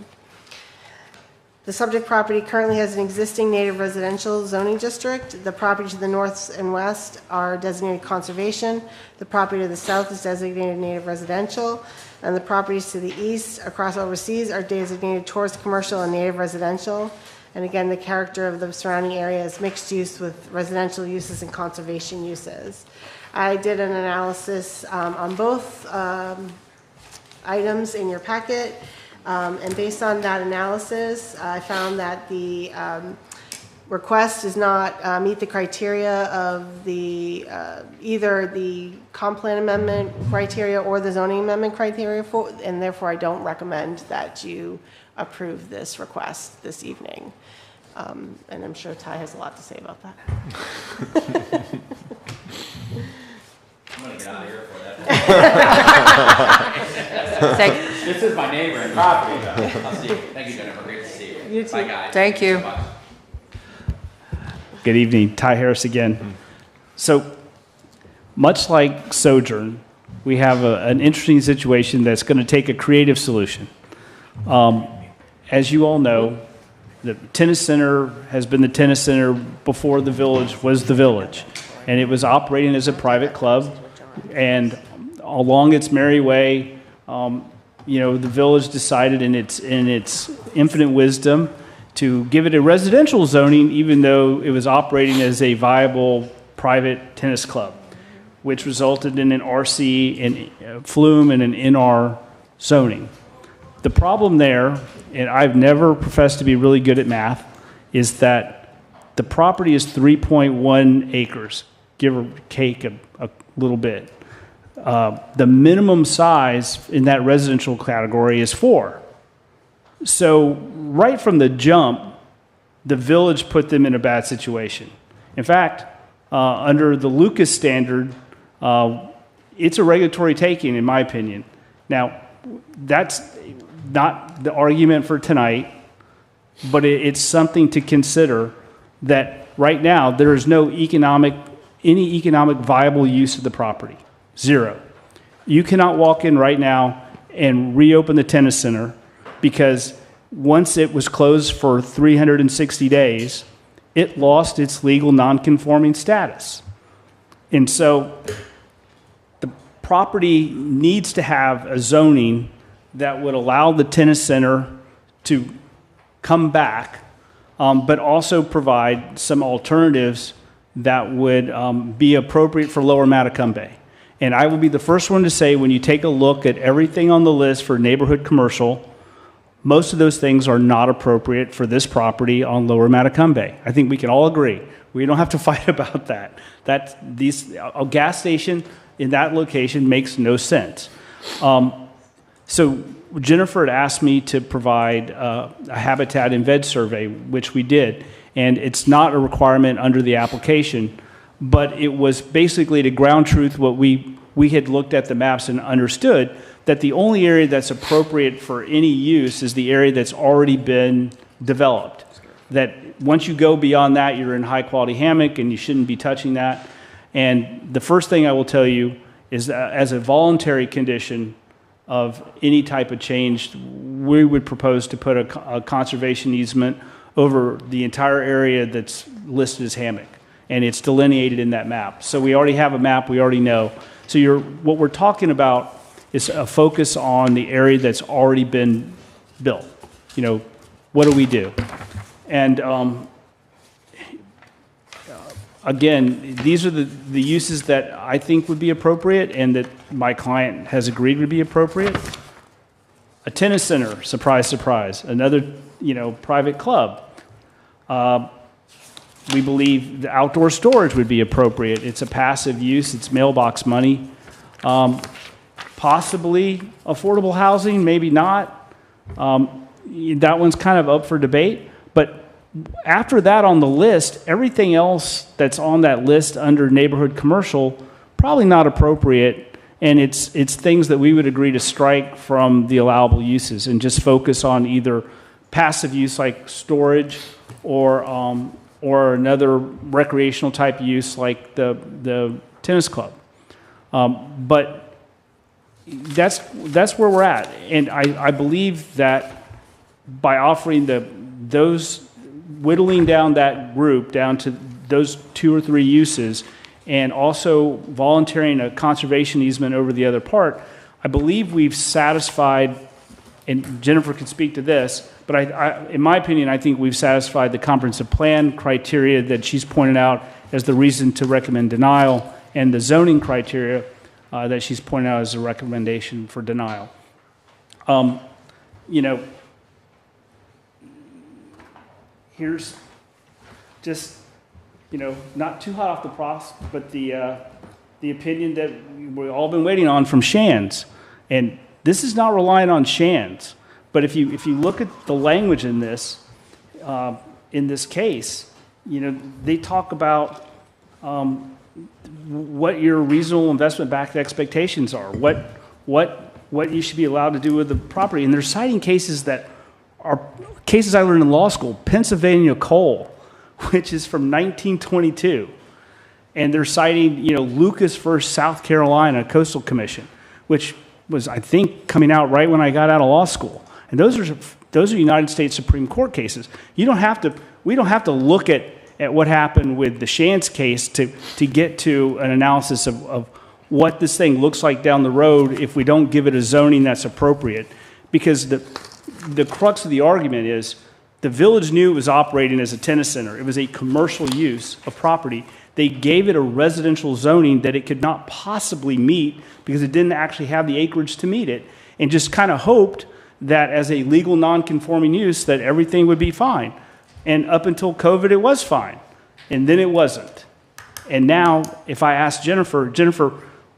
The subject property currently has an existing native residential zoning district. The property to the north and west are designated conservation. The property to the south is designated native residential. And the properties to the east across Overseas are designated tourist commercial and native residential. And again, the character of the surrounding area is mixed use with residential uses and conservation uses. I did an analysis on both items in your packet. And based on that analysis, I found that the request does not meet the criteria of the either the comp plan amendment criteria or the zoning amendment criteria, and therefore I don't recommend that you approve this request this evening. And I'm sure Ty has a lot to say about that. I'm gonna get out of here for that. This is my neighbor and property, though. I'll see you. Thank you, Jennifer. Great to see you. You too. Bye, guys. Thank you. Bye. Good evening, Ty Harris again. So, much like Sojourn, we have an interesting situation that's going to take a creative solution. As you all know, the tennis center has been the tennis center before the village was the village, and it was operating as a private club. And along its merry way, the village decided in its infinite wisdom to give it a residential zoning, even though it was operating as a viable private tennis club, which resulted in an RC, and Flume, and an NR zoning. The problem there, and I've never professed to be really good at math, is that the property is 3.1 acres, give or take a little bit. The minimum size in that residential category is 4. So right from the jump, the village put them in a bad situation. In fact, under the Lucas standard, it's a regulatory taking, in my opinion. Now, that's not the argument for tonight, but it's something to consider that right now there is no any economic viable use of the property. 0. You cannot walk in right now and reopen the tennis center, because once it was closed for 360 days, it lost its legal non-conforming status. And so the property needs to have a zoning that would allow the tennis center to come back, but also provide some alternatives that would be appropriate for Lower Matacumbe. And I will be the first one to say, when you take a look at everything on the list for neighborhood commercial, most of those things are not appropriate for this property on Lower Matacumbe. I think we can all agree. We don't have to fight about that. A gas station in that location makes no sense. So Jennifer had asked me to provide a habitat and veg survey, which we did. And it's not a requirement under the application, but it was basically the ground truth what we had looked at the maps and understood, that the only area that's appropriate for any use is the area that's already been developed. That once you go beyond that, you're in high-quality hammock, and you shouldn't be touching that. And the first thing I will tell you is that as a voluntary condition of any type of change, we would propose to put a conservation easement over the entire area that's listed as Hammock, and it's delineated in that map. So we already have a map, we already know. So what we're talking about is a focus on the area that's already been built. You know, what do we do? And again, these are the uses that I think would be appropriate and that my client has agreed would be appropriate. A tennis center, surprise, surprise. Another, private club. We believe the outdoor storage would be appropriate. It's a passive use. It's mailbox money. Possibly affordable housing, maybe not. That one's kind of up for debate. But after that on the list, everything else that's on that list under neighborhood commercial, probably not appropriate. And it's things that we would agree to strike from the allowable uses and just focus on either passive use like storage or another recreational type use like the tennis club. But that's where we're at. And I believe that by offering those, whittling down that group down to those 2 or 3 uses, and also volunteering a conservation easement over the other part, I believe we've satisfied, and Jennifer can speak to this, but in my opinion, I think we've satisfied the comprehensive plan criteria that she's pointed out as the reason to recommend denial, and the zoning criteria that she's pointed out as a recommendation for denial. Here's just, not too hot off the press, but the opinion that we've all been waiting on from Shands. And this is not relying on Shands, but if you look at the language in this case, they talk about what your reasonable investment-backed expectations are, what you should be allowed to do with the property. And they're citing cases that are cases I learned in law school, Pennsylvania Coal, which is from 1922. And they're citing, Lucas versus South Carolina Coastal Commission, which was, I think, coming out right when I got out of law school. And those are United States Supreme Court cases. We don't have to look at what happened with the Shands case to get to an analysis of what this thing looks like down the road if we don't give it a zoning that's appropriate. Because the crux of the argument is the village knew it was operating as a tennis center. It was a commercial use of property. They gave it a residential zoning that it could not possibly meet because it didn't actually have the acreage to meet it, and just kind of hoped that as a legal non-conforming use that everything would be fine. And up until COVID, it was fine. And then it wasn't. And now, if I ask Jennifer,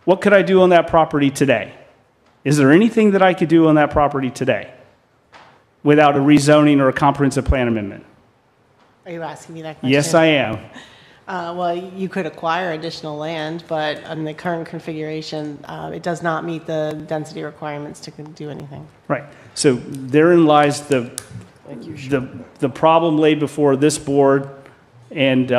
what could I do on that property today? Is there anything that I could do on that property today without a rezoning or a comprehensive plan amendment? Are you asking me that question? Yes, I am. Well, you could acquire additional land, but in the current configuration, it does not meet the density requirements to do anything. Right. So therein lies the problem laid before this board, and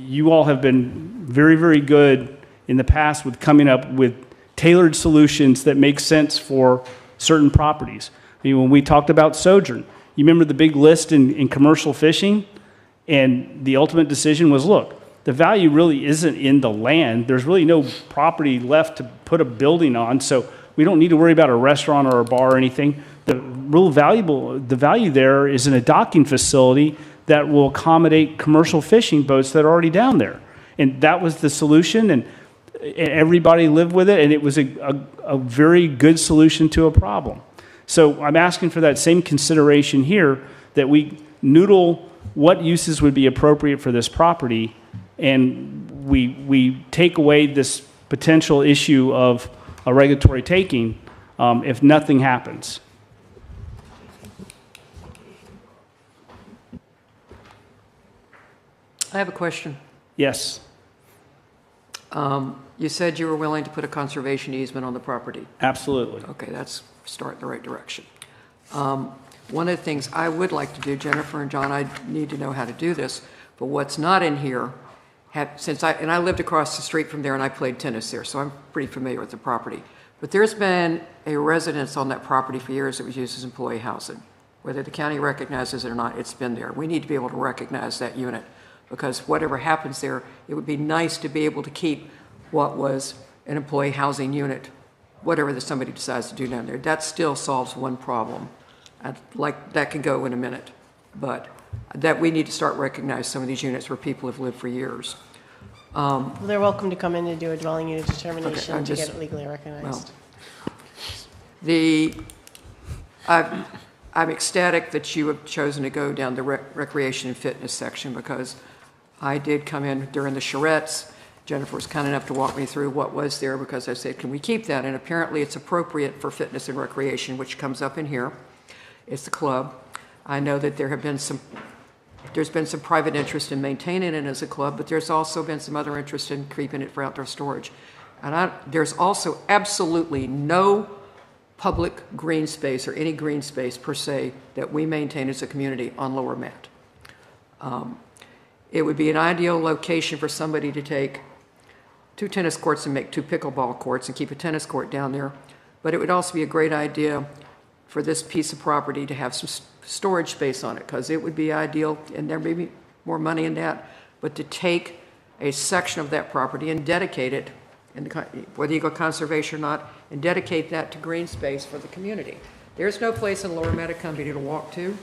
you all have been very, very good in the past with coming up with tailored solutions that make sense for certain properties. When we talked about Sojourn, you remember the big list in commercial fishing? And the ultimate decision was, look, the value really isn't in the land. There's really no property left to put a building on, so we don't need to worry about a restaurant or a bar or anything. The value there is in a docking facility that will accommodate commercial fishing boats that are already down there. And that was the solution, and everybody lived with it, and it was a very good solution to a problem. So I'm asking for that same consideration here, that we noodle what uses would be appropriate for this property, and we take away this potential issue of a regulatory taking if nothing happens. I have a question. Yes. You said you were willing to put a conservation easement on the property. Absolutely. Okay, that's a start in the right direction. One of the things I would like to do, Jennifer and John, I need to know how to do this, but what's not in here, I lived across the street from there and I played tennis there, so I'm pretty familiar with the property. But there's been a residence on that property for years that was used as employee housing, Whether the county recognizes it or not, it's been there. We need to be able to recognize that unit, because whatever happens there, it would be nice to be able to keep what was an employee housing unit, whatever that somebody decides to do down there. That still solves one problem. Like, that can go in a minute, but that we need to start recognizing some of these units where people have lived for years. Well, they're welcome to come in and do a dwelling unit determination I'm to just- get it legally recognized. I'm ecstatic that you have chosen to go down the recreation and fitness section, because I did come in during the charrettes. Jennifer was kind enough to walk me through what was there, because I said, can we keep that? And apparently it's appropriate for fitness and recreation, which comes up in here. It's the club. I know that there's been some private interest in maintaining it as a club, but there's also been some other interest in keeping it for outdoor storage. And there's also absolutely no public green space or any green space per se that we maintain as a community on Lower Matt. It would be an ideal location for somebody to take 2 tennis courts and make 2 pickleball courts and keep a tennis court down there. But it would also be a great idea for this piece of property to have some storage space on it, because it would be ideal, and there may be more money in that, but to take a section of that property and dedicate it, and whether you go conservation or not, and dedicate that to green space for the community. There's no place in Lower Matacumbe to walk to.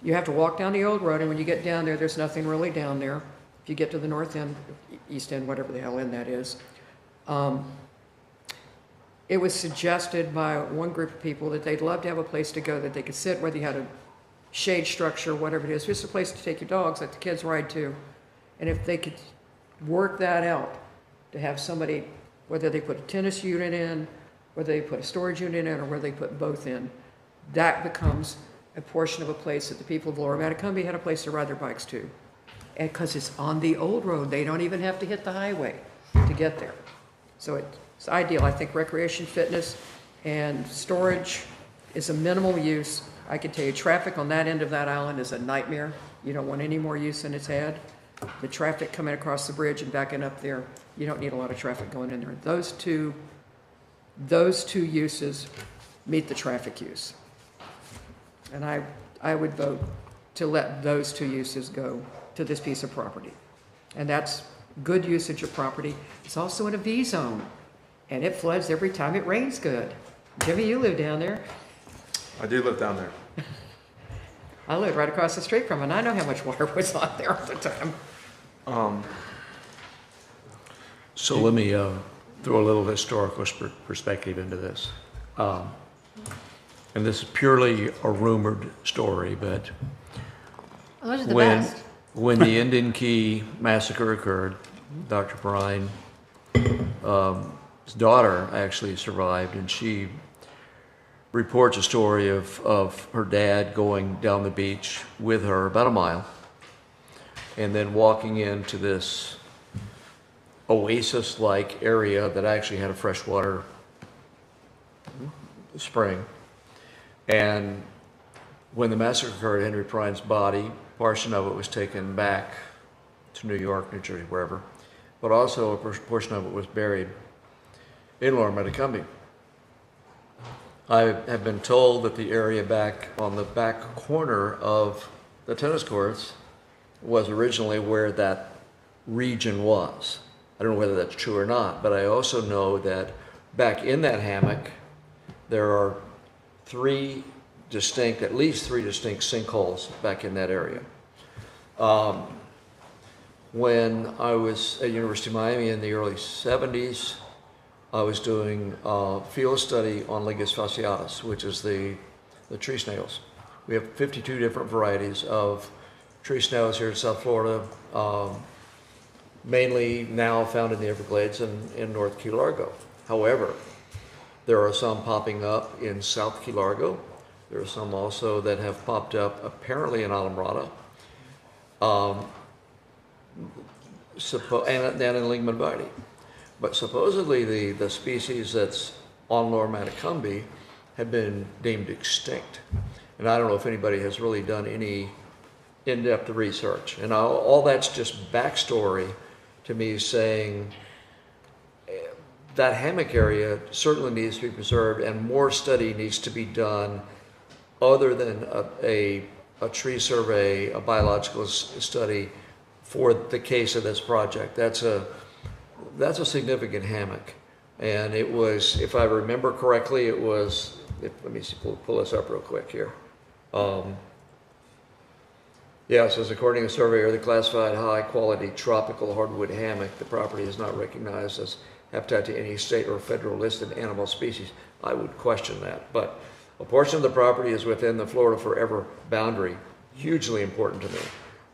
You have to walk down the old road, and when you get down there, there's nothing really down there. If you get to the north end, east end, whatever the hell end that is. It was suggested by one group of people that they'd love to have a place to go that they could sit, whether you had a shade structure, whatever it is, just a place to take your dogs, like the kids ride to. And if they could work that out, to have somebody, whether they put a tennis unit in, whether they put a storage unit in, or whether they put both in, that becomes a portion of a place that the people of Lower Matacumbe had a place to ride their bikes to. And because it's on the old road, they don't even have to hit the highway to get there. So it's ideal. I think recreation, fitness, and storage is a minimal use. I can tell you traffic on that end of that island is a nightmare. You don't want any more use than it's had. The traffic coming across the bridge and backing up there, you don't need a lot of traffic going in there. Those two uses meet the traffic use. And I would vote to let those 2 uses go to this piece of property. And that's good usage of property. It's also in a V zone, and it floods every time it rains good. Jimmy, you live down there. I do live down there. I live right across the street from it, and I know how much water was on there all the time. So let me throw a little historical perspective into this. And this is purely a rumored story, but Those are the best. when the Indian Key massacre occurred, Dr. Brine, his daughter actually survived, and she reports a story of her dad going down the beach with her about a mile, and then walking into this oasis-like area that actually had a freshwater spring. And when the massacre occurred, Henry Prine's body, portion of it was taken back to New York, New Jersey, wherever, but also a portion of it was buried in Lower Matacumbe. I have been told that the area back on the back corner of the tennis courts was originally where that region was. I don't know whether that's true or not, but I also know that back in that hammock, there are at least three distinct sinkholes back in that area. When I was at University of Miami in the early 70s, I was doing a field study on Lygus fasciatus, which is the tree snails. We have 52 different varieties of tree snails here in South Florida, mainly now found in the Everglades and in North Key Largo. However, there are some popping up in South Key Largo. There are some also that have popped up apparently in Islamorada, and then in Lingman Vardy. But supposedly the species that's on Lower Matacumbe have been deemed extinct. And I don't know if anybody has really done any in-depth research. And all that's just backstory to me saying that hammock area certainly needs to be preserved, and more study needs to be done other than a tree survey, a biological study for the case of this project. That's a significant hammock. And it was, if I remember correctly, it was, let me see, pull this up real quick here. Yeah, it says, according to the surveyor, the classified high-quality tropical hardwood hammock, the property is not recognized as habitat to any state or federal listed animal species. I would question that, but a portion of the property is within the Florida Forever boundary, hugely important to me.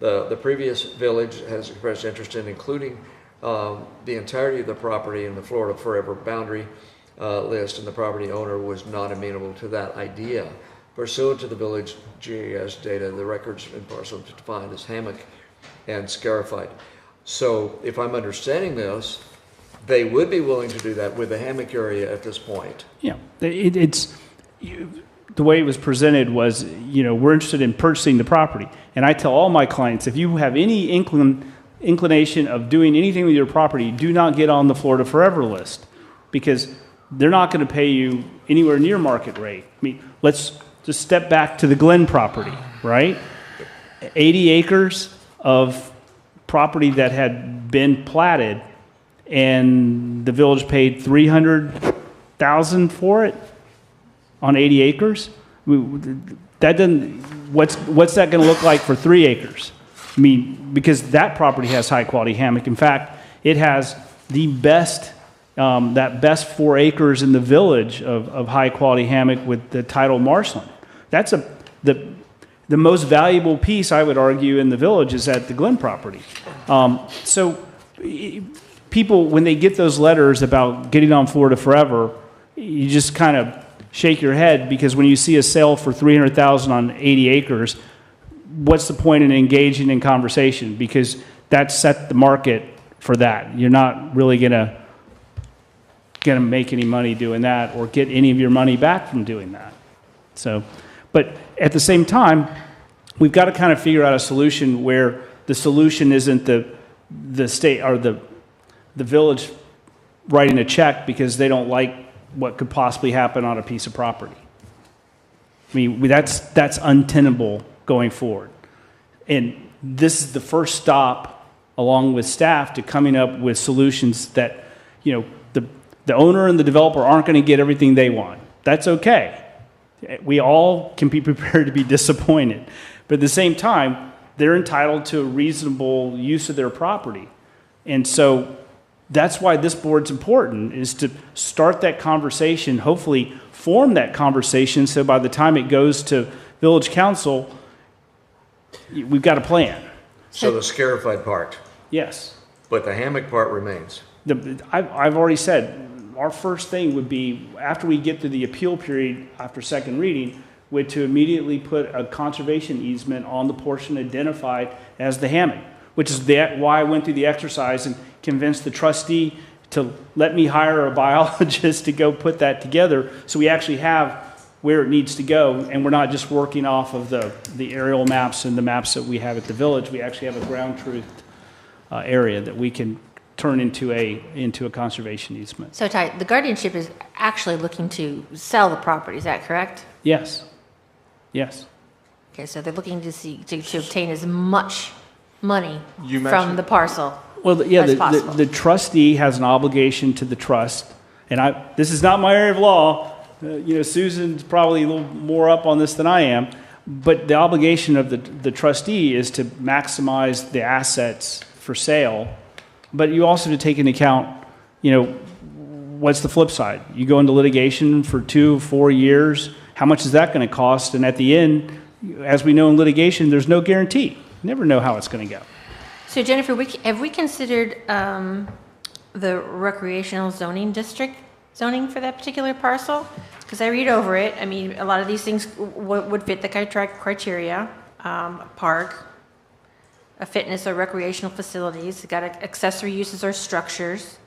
The previous village has expressed interest in including the entirety of the property in the Florida Forever boundary list, and the property owner was not amenable to that idea. Pursuant to the village GIS data, the records and parcel defined as hammock and scarified. So if I'm understanding this, they would be willing to do that with the hammock area at this point. Yeah, the way it was presented was, we're interested in purchasing the property. And I tell all my clients, if you have any inclination of doing anything with your property, do not get on the Florida Forever list, because they're not going to pay you anywhere near market rate. I mean, let's just step back to the Glen property, right? 80 acres of property that had been platted, and the village paid $300,000 for it on 80 acres. That doesn't. What's that going to look like for 3 acres? I mean, because that property has high quality hammock. In fact, it has the best, that best 4 acres in the village of high quality hammock with the tidal marshland. That's the most valuable piece, I would argue, in the village is at the Glen property. People, when they get those letters about getting on Florida Forever, you just kind of shake your head, because when you see a sale for $300,000 on 80 acres, what's the point in engaging in conversation? Because that set the market for that. You're not really gonna make any money doing that, or get any of your money back from doing that. So, but at the same time, we've got to kind of figure out a solution where the solution isn't the state or the village writing a check because they don't like what could possibly happen on a piece of property. I mean, that's untenable going forward. And this is the first stop, along with staff, to coming up with solutions that, the owner and the developer aren't going to get everything they want. That's okay. We all can be prepared to be disappointed. But at the same time, they're entitled to a reasonable use of their property. And so that's why this board's important, is to start that conversation, hopefully form that conversation, so by the time it goes to village council, we've got a plan. So the scarified part, Yes. but the hammock part remains. I've already said, our first thing would be, after we get to the appeal period after second reading, would to immediately put a conservation easement on the portion identified as the hammock, which is why I went through the exercise and convinced the trustee to let me hire a biologist to go put that together, so we actually have where it needs to go, and we're not just working off of the aerial maps and the maps that we have at the village. We actually have a ground truth area that we can turn into a conservation easement. So Ty, the guardianship is actually looking to sell the property, is that correct? Yes. Yes. Okay, so they're looking to obtain as much money You from mentioned- the parcel Well, as possible. the trustee has an obligation to the trust, and this is not my area of law. Susan's probably a little more up on this than I am, but the obligation of the trustee is to maximize the assets for sale. But you also have to take into account, what's the flip side? You go into litigation for 2-4 years. How much is that going to cost? And at the end, as we know in litigation, there's no guarantee. You never know how it's going to go. So Jennifer, have we considered the recreational zoning district zoning for that particular parcel? Because I read over it, I mean, a lot of these things would fit the criteria. Park, a fitness or recreational facilities, got accessory uses or structures.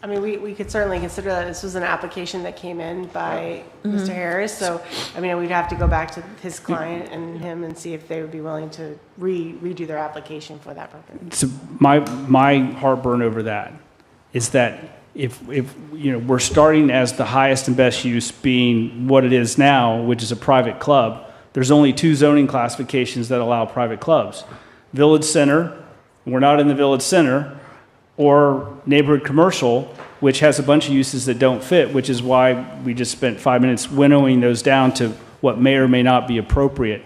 I mean, we could certainly consider that this was an application that came in by Mr. Harris, so, I mean, we'd have to go back to his client and him and see if they would be willing to redo their application for that purpose. So my heartburn over that is that if we're starting as the highest and best use being what it is now, which is a private club, there's only 2 zoning classifications that allow private clubs. Village center, we're not in the village center, or neighborhood commercial, which has a bunch of uses that don't fit, which is why we just spent 5 minutes winnowing those down to what may or may not be appropriate.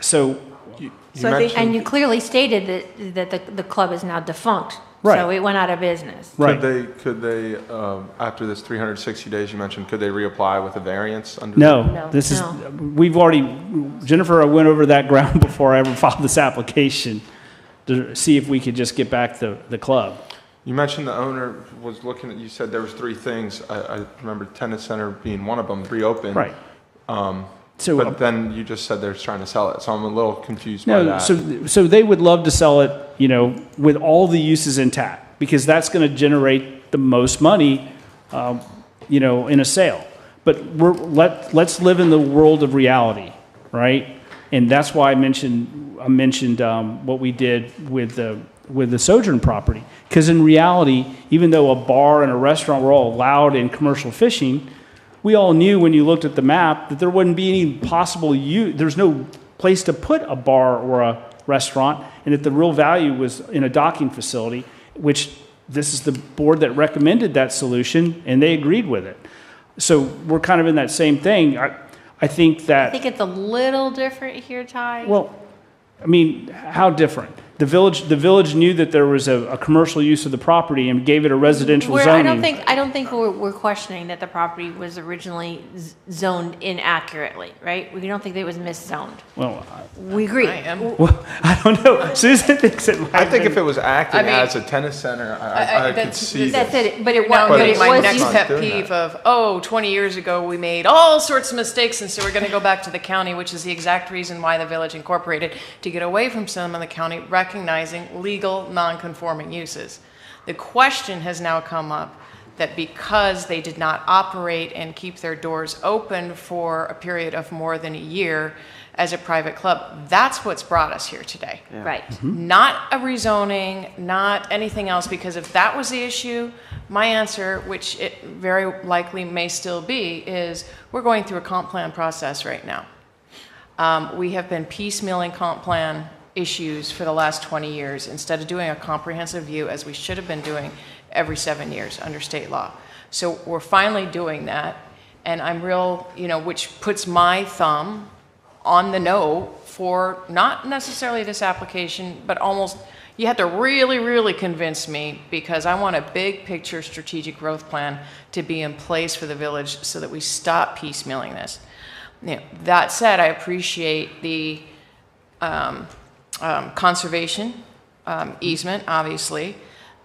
So And you clearly stated that the club is now defunct. Right. So it went out of business. Right. Could they, after this 360 days you mentioned, could they reapply with a variance under? No, this is, we've already, Jennifer, I went over that ground before I ever filed this application to see if we could just get back the club. You mentioned the owner was looking at, you said there was 3 things. I remember tennis center being one of them, reopen. Right. But then you just said they're trying to sell it, so I'm a little confused by that. So they would love to sell it, with all the uses intact, because that's going to generate the most money, in a sale. But let's live in the world of reality, right? And that's why I mentioned what we did with the Sojourn property, because in reality, even though a bar and a restaurant were all allowed in commercial fishing, we all knew when you looked at the map that there wouldn't be any possible use. There's no place to put a bar or a restaurant, and that the real value was in a docking facility, which this is the board that recommended that solution, and they agreed with it. So we're kind of in that same thing. I think it's a little different here, Ty. Well, I mean, how different? The village knew that there was a commercial use of the property and gave it a residential zoning. I don't think we're questioning that the property was originally zoned inaccurately, right? We don't think that it was miszoned. Well, we agree. Well, I don't know. Susan thinks it might I think have if it was acting as a tennis center, I could see That's that. it, but it Now was. I'm getting my was next used- pet doing peeve that. of, 20 years ago, we made all sorts of mistakes, and so we're going to go back to the county, which is the exact reason why the village incorporated, to get away from some of the county recognizing legal non-conforming uses. The question has now come up that because they did not operate and keep their doors open for a period of more than a year as a private club, that's what's brought us here today. Right. Not a rezoning, not anything else, because if that was the issue, my answer, which it very likely may still be, is we're going through a comp plan process right now. We have been piecemealing comp plan issues for the last 20 years instead of doing a comprehensive view as we should have been doing every 7 years under state law. So we're finally doing that, and I'm which puts my thumb on the no for not necessarily this application, but almost, you had to really, really convince me, because I want a big picture strategic growth plan to be in place for the village so that we stop piecemealing this. That said, I appreciate the conservation easement, obviously,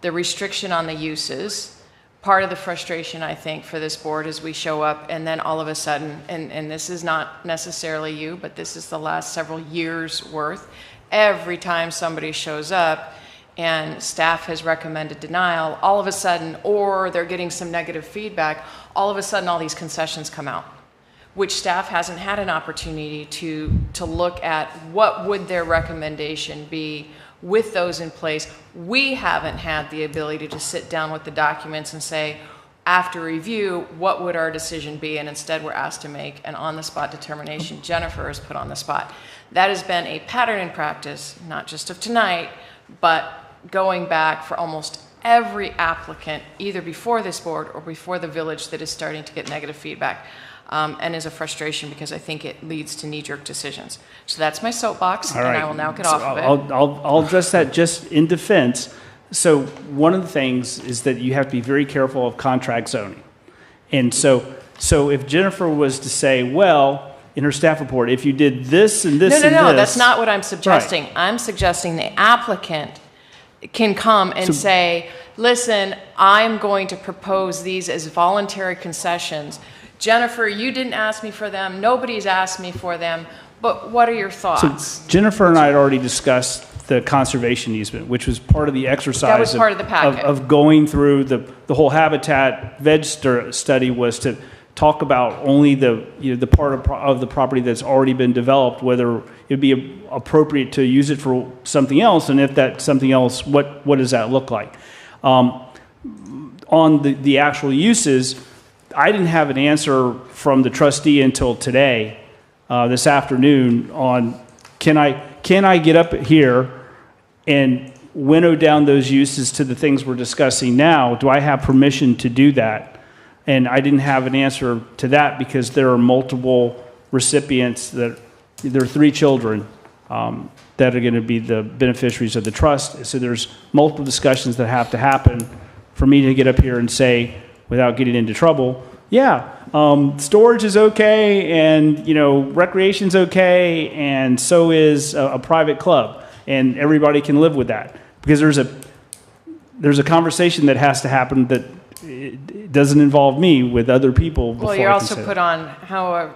the restriction on the uses. Part of the frustration, I think, for this board is we show up and then all of a sudden, and this is not necessarily you, but this is the last several years' worth, every time somebody shows up and staff has recommended denial, all of a sudden, or they're getting some negative feedback, all of a sudden all these concessions come out, which staff hasn't had an opportunity to look at what would their recommendation be with those in place. We haven't had the ability to sit down with the documents and say, after review, what would our decision be? And instead we're asked to make an on-the-spot determination. Jennifer is put on the spot. That has been a pattern in practice, not just of tonight, but going back for almost every applicant, either before this board or before the village, that is starting to get negative feedback. And is a frustration because I think it leads to knee-jerk decisions. So that's my soapbox, and I will now get off of it. I'll address that just in defense. So one of the things is that you have to be very careful of contract zoning. And so if Jennifer was to say, well, in her staff report, if you did this and this and this. No, that's not what I'm suggesting. Right. I'm suggesting the applicant can come and say, listen, I'm going to propose these as voluntary concessions. Jennifer, you didn't ask me for them. Nobody's asked me for them. But what are your thoughts? So Jennifer and I had already discussed the conservation easement, which was part of the exercise. That was part of the packet. Of going through the whole habitat veg study was to talk about only the part of the property that's already been developed, whether it would be appropriate to use it for something else, and if that something else, what does that look like? on the actual uses, I didn't have an answer from the trustee until today, this afternoon, on can I get up here and winnow down those uses to the things we're discussing now? Do I have permission to do that? And I didn't have an answer to that because there are multiple recipients there are 3 children that are going to be the beneficiaries of the trust. So there's multiple discussions that have to happen for me to get up here and say, without getting into trouble, storage is okay, and recreation's okay, and so is a private club, and everybody can live with that, because there's a conversation that has to happen that it doesn't involve me with other people. Well, you also put on how,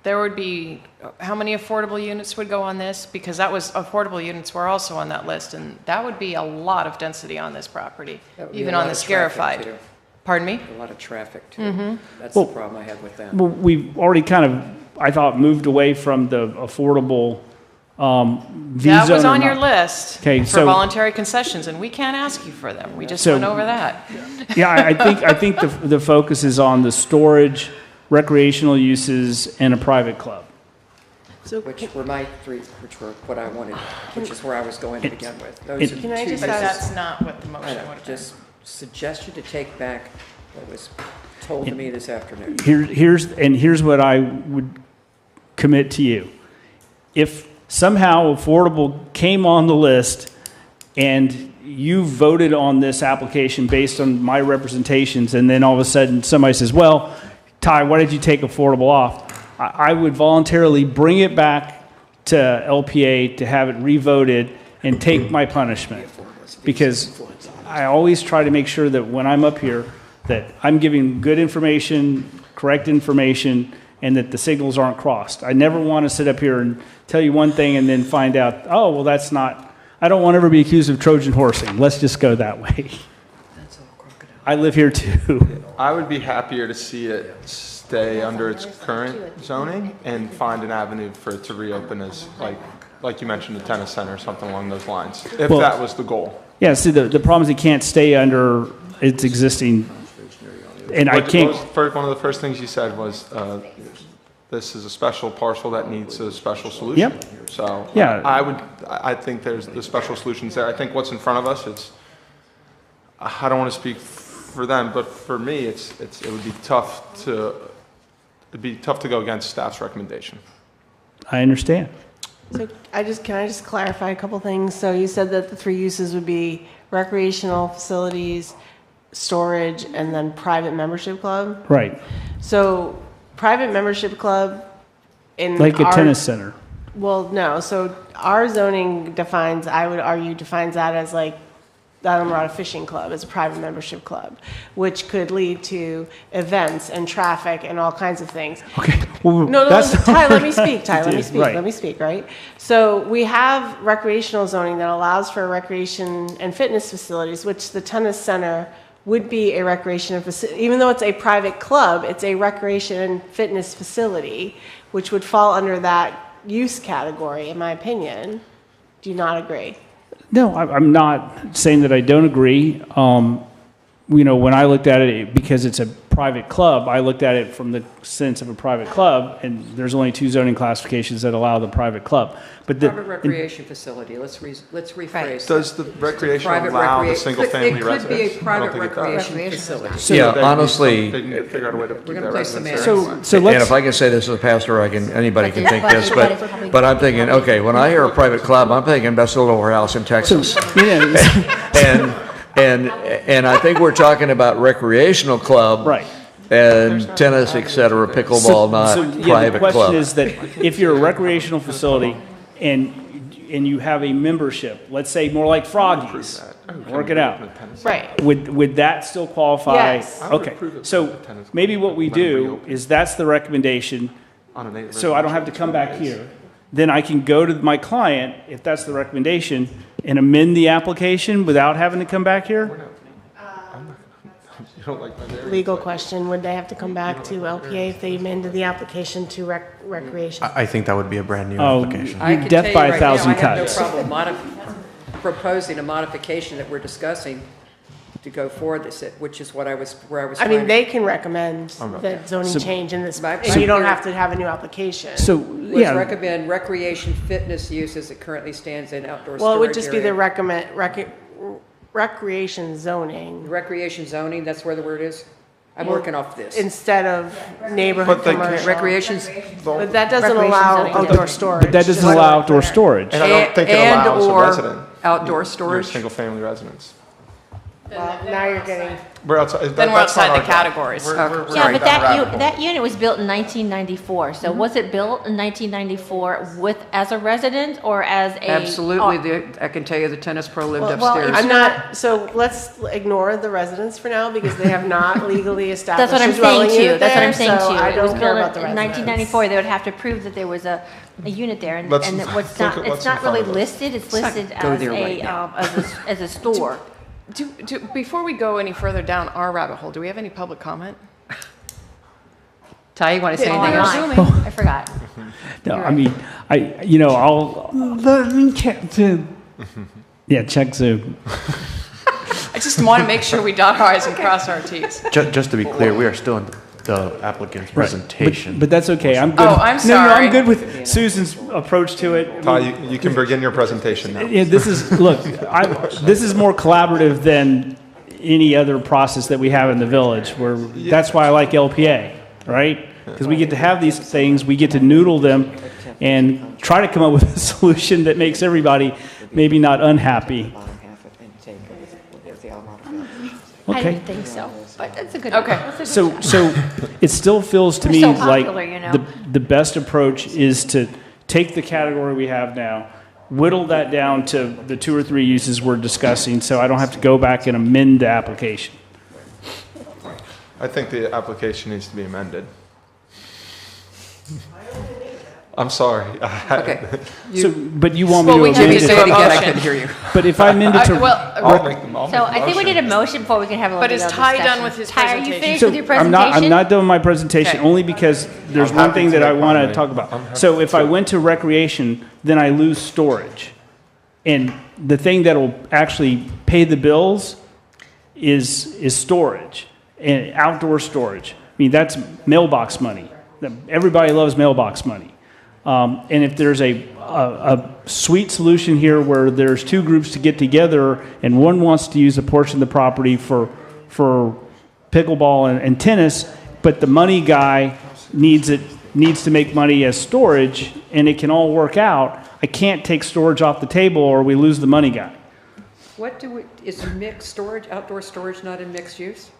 there would be, how many affordable units would go on this? Because affordable units were also on that list, and that would be a lot of density on this property, even on the scarified. Pardon me? A lot of traffic, too. That's the problem I had with that. Well, we've already kind of, I thought, moved away from the affordable V That was zone on or your not. list Okay, for so- voluntary concessions, and we can't ask you for them. We just So- went over that. Yeah, I think the focus is on the storage, recreational uses, and a private club. So Which were my 3, which were what I wanted, which is where I was going to begin with. Those are the Can I 2 just But ask- that's not what the I motion know, would have been. just suggest you to take back what was told to me this afternoon. Here's what I would commit to you. If somehow affordable came on the list and you voted on this application based on my representations, and then all of a sudden somebody says, well, Ty, why did you take affordable off? I would voluntarily bring it back to LPA to have it revoted and take my punishment. Because I always try to make sure that when I'm up here, that I'm giving good information, correct information, and that the signals aren't crossed. I never want to sit up here and tell you one thing and then find out, oh, well, that's not, I don't want to ever be accused of Trojan horsing. Let's just go that way. I live here too. I would be happier to see it stay under its current zoning and find an avenue for it to reopen as, like you mentioned, a tennis center or something along those lines, if Well- that was the goal. Yeah, see, the problem is it can't stay under its existing, and I can't, One of the first things you said was, this is a special parcel that needs a special solution. Yep. So Yeah. I think there's the special solutions there. I think what's in front of us, I don't want to speak for them, but for me, it would be tough to go against staff's recommendation. I understand. So can I just clarify a couple things? So you said that the 3 uses would be recreational facilities, storage, and then private membership club? Right, So private membership club in like a our- tennis center. Well, no. So our zoning defines, I would argue, defines that as like the Islamorada Fishing Club as a private membership club, which could lead to events and traffic and all kinds of things. Okay, well, No, that's not Ty, what let me I speak, Ty, let me did. speak, Right. let me speak, right? So we have recreational zoning that allows for recreation and fitness facilities, which the tennis center would be a recreation and even though it's a private club, it's a recreation and fitness facility, which would fall under that use category, in my opinion. Do you not agree? No, I'm not saying that I don't agree. When I looked at it, because it's a private club, I looked at it from the sense of a private club, and there's only 2 zoning classifications that allow the private club. But Private recreation facility, let's rephrase. Does the recreation Private allow the recrea- single-family It could residence? be a I don't private think it does. recreation facility. So- Yeah, They need honestly, They need to figure out a way to keep gonna that play some residence there. So and let's, if I can say this as a pastor, anybody can think this, but I'm thinking, okay, when I hear a private club, I'm thinking Best Lower House in Texas. And I think we're talking about recreational club. right. And tennis, et cetera, pickleball, not The private question club. is that if you're a recreational facility and you have a membership, let's say more like Froggies, work it out. Right. Would that still qualify? Yes. I would Okay, approve it so for the tennis maybe what we when we do reopen. is that's the recommendation, On a native so I don't have to come back here. Then I can go to my client, if that's the recommendation, and amend the application without having to come back here? You don't like my variance. Legal question, would they have to come back to LPA if they amended the application to recreation? I think that would be a brand new Oh, application. I can death tell by you a right now, thousand I have no cuts. problem proposing a modification that we're discussing to go forward, which is where I was I mean, trying. they can recommend the zoning change in this, My- and you don't have to have a new application. So, Was yeah, recommend recreation fitness use as it currently stands in outdoor storage Well, it would just be the area. recreation zoning Recreation zoning, that's where the word is? I'm working off this. instead of neighborhood But they can't- commercial. Recreations, But that doesn't Recreation allow zoning. outdoor storage. but that doesn't just allow like outdoor that. storage. And I don't think it and allows a or resident. outdoor Your storage. single-family residence. Well, now you're getting, We're outside. Then we're that's not outside the our job. categories. We're Yeah, going but down the rabbit hole. that unit was built in 1994, so was it built in 1994 as a resident or as a? Absolutely, I can tell you the tennis pro lived Well, upstairs. I'm not, so let's ignore the residents for now because they have not legally established That's what I'm a dwelling saying to you, unit that's what there, I'm saying so to you. I It was don't care built about the in residents. 1994, they would have to prove that there was a unit there, and Let's and look what's at not, what's it's in not front really of us. listed, it's listed go as there right a, now. as a store. Before we go any further down our rabbit hole, do we have any public comment? Ty, you want to say Oh, anything I'm else? lying. I forgot. No, I mean, I'll, Let me check too. yeah, check Zoom. I just want to make sure we dot our i's and cross our t's. Just to be clear, we are still in the applicant's presentation. But that's okay. I'm good. Oh, I'm No, sorry. I'm good with Susan's approach to it. Ty, you can begin your presentation now. Yeah, this is, look, this is more collaborative than any other process that we have in the village, where, that's why I like LPA, right? Because we get to have these things, we get to noodle them, and try to come up with a solution that makes everybody maybe not unhappy. I Okay. didn't think so, but that's a good. Okay. that's a good So, shot. so it still feels to We're me so like popular, you know. the best approach is to take the category we have now, whittle that down to the 2 or 3 uses we're discussing, so I don't have to go back and amend the application. I think the application needs to be amended. I'm sorry. Okay. So, but you want me Well, to we have amend to Say say it it? again, I motion. couldn't hear you. But if I amend it to, I'll make the So I think we need a motion before we can have a little But bit is of Ty discussion. done with his Ty, are you presentation? finished so with your presentation? I'm not done with my presentation, Okay. only because there's I'm one happy thing to that I make want mine. to talk I'm about. happy So to if I do it. went to recreation, then I lose storage. And the thing that'll actually pay the bills is storage, and outdoor storage. I mean, that's mailbox money. Everybody loves mailbox money. And if there's a sweet solution here where there's 2 groups to get together and one wants to use a portion of the property for pickleball and tennis, but the money guy needs to make money as storage, and it can all work out, I can't take storage off the table or we lose the money guy. Is mixed storage, outdoor storage not in mixed use?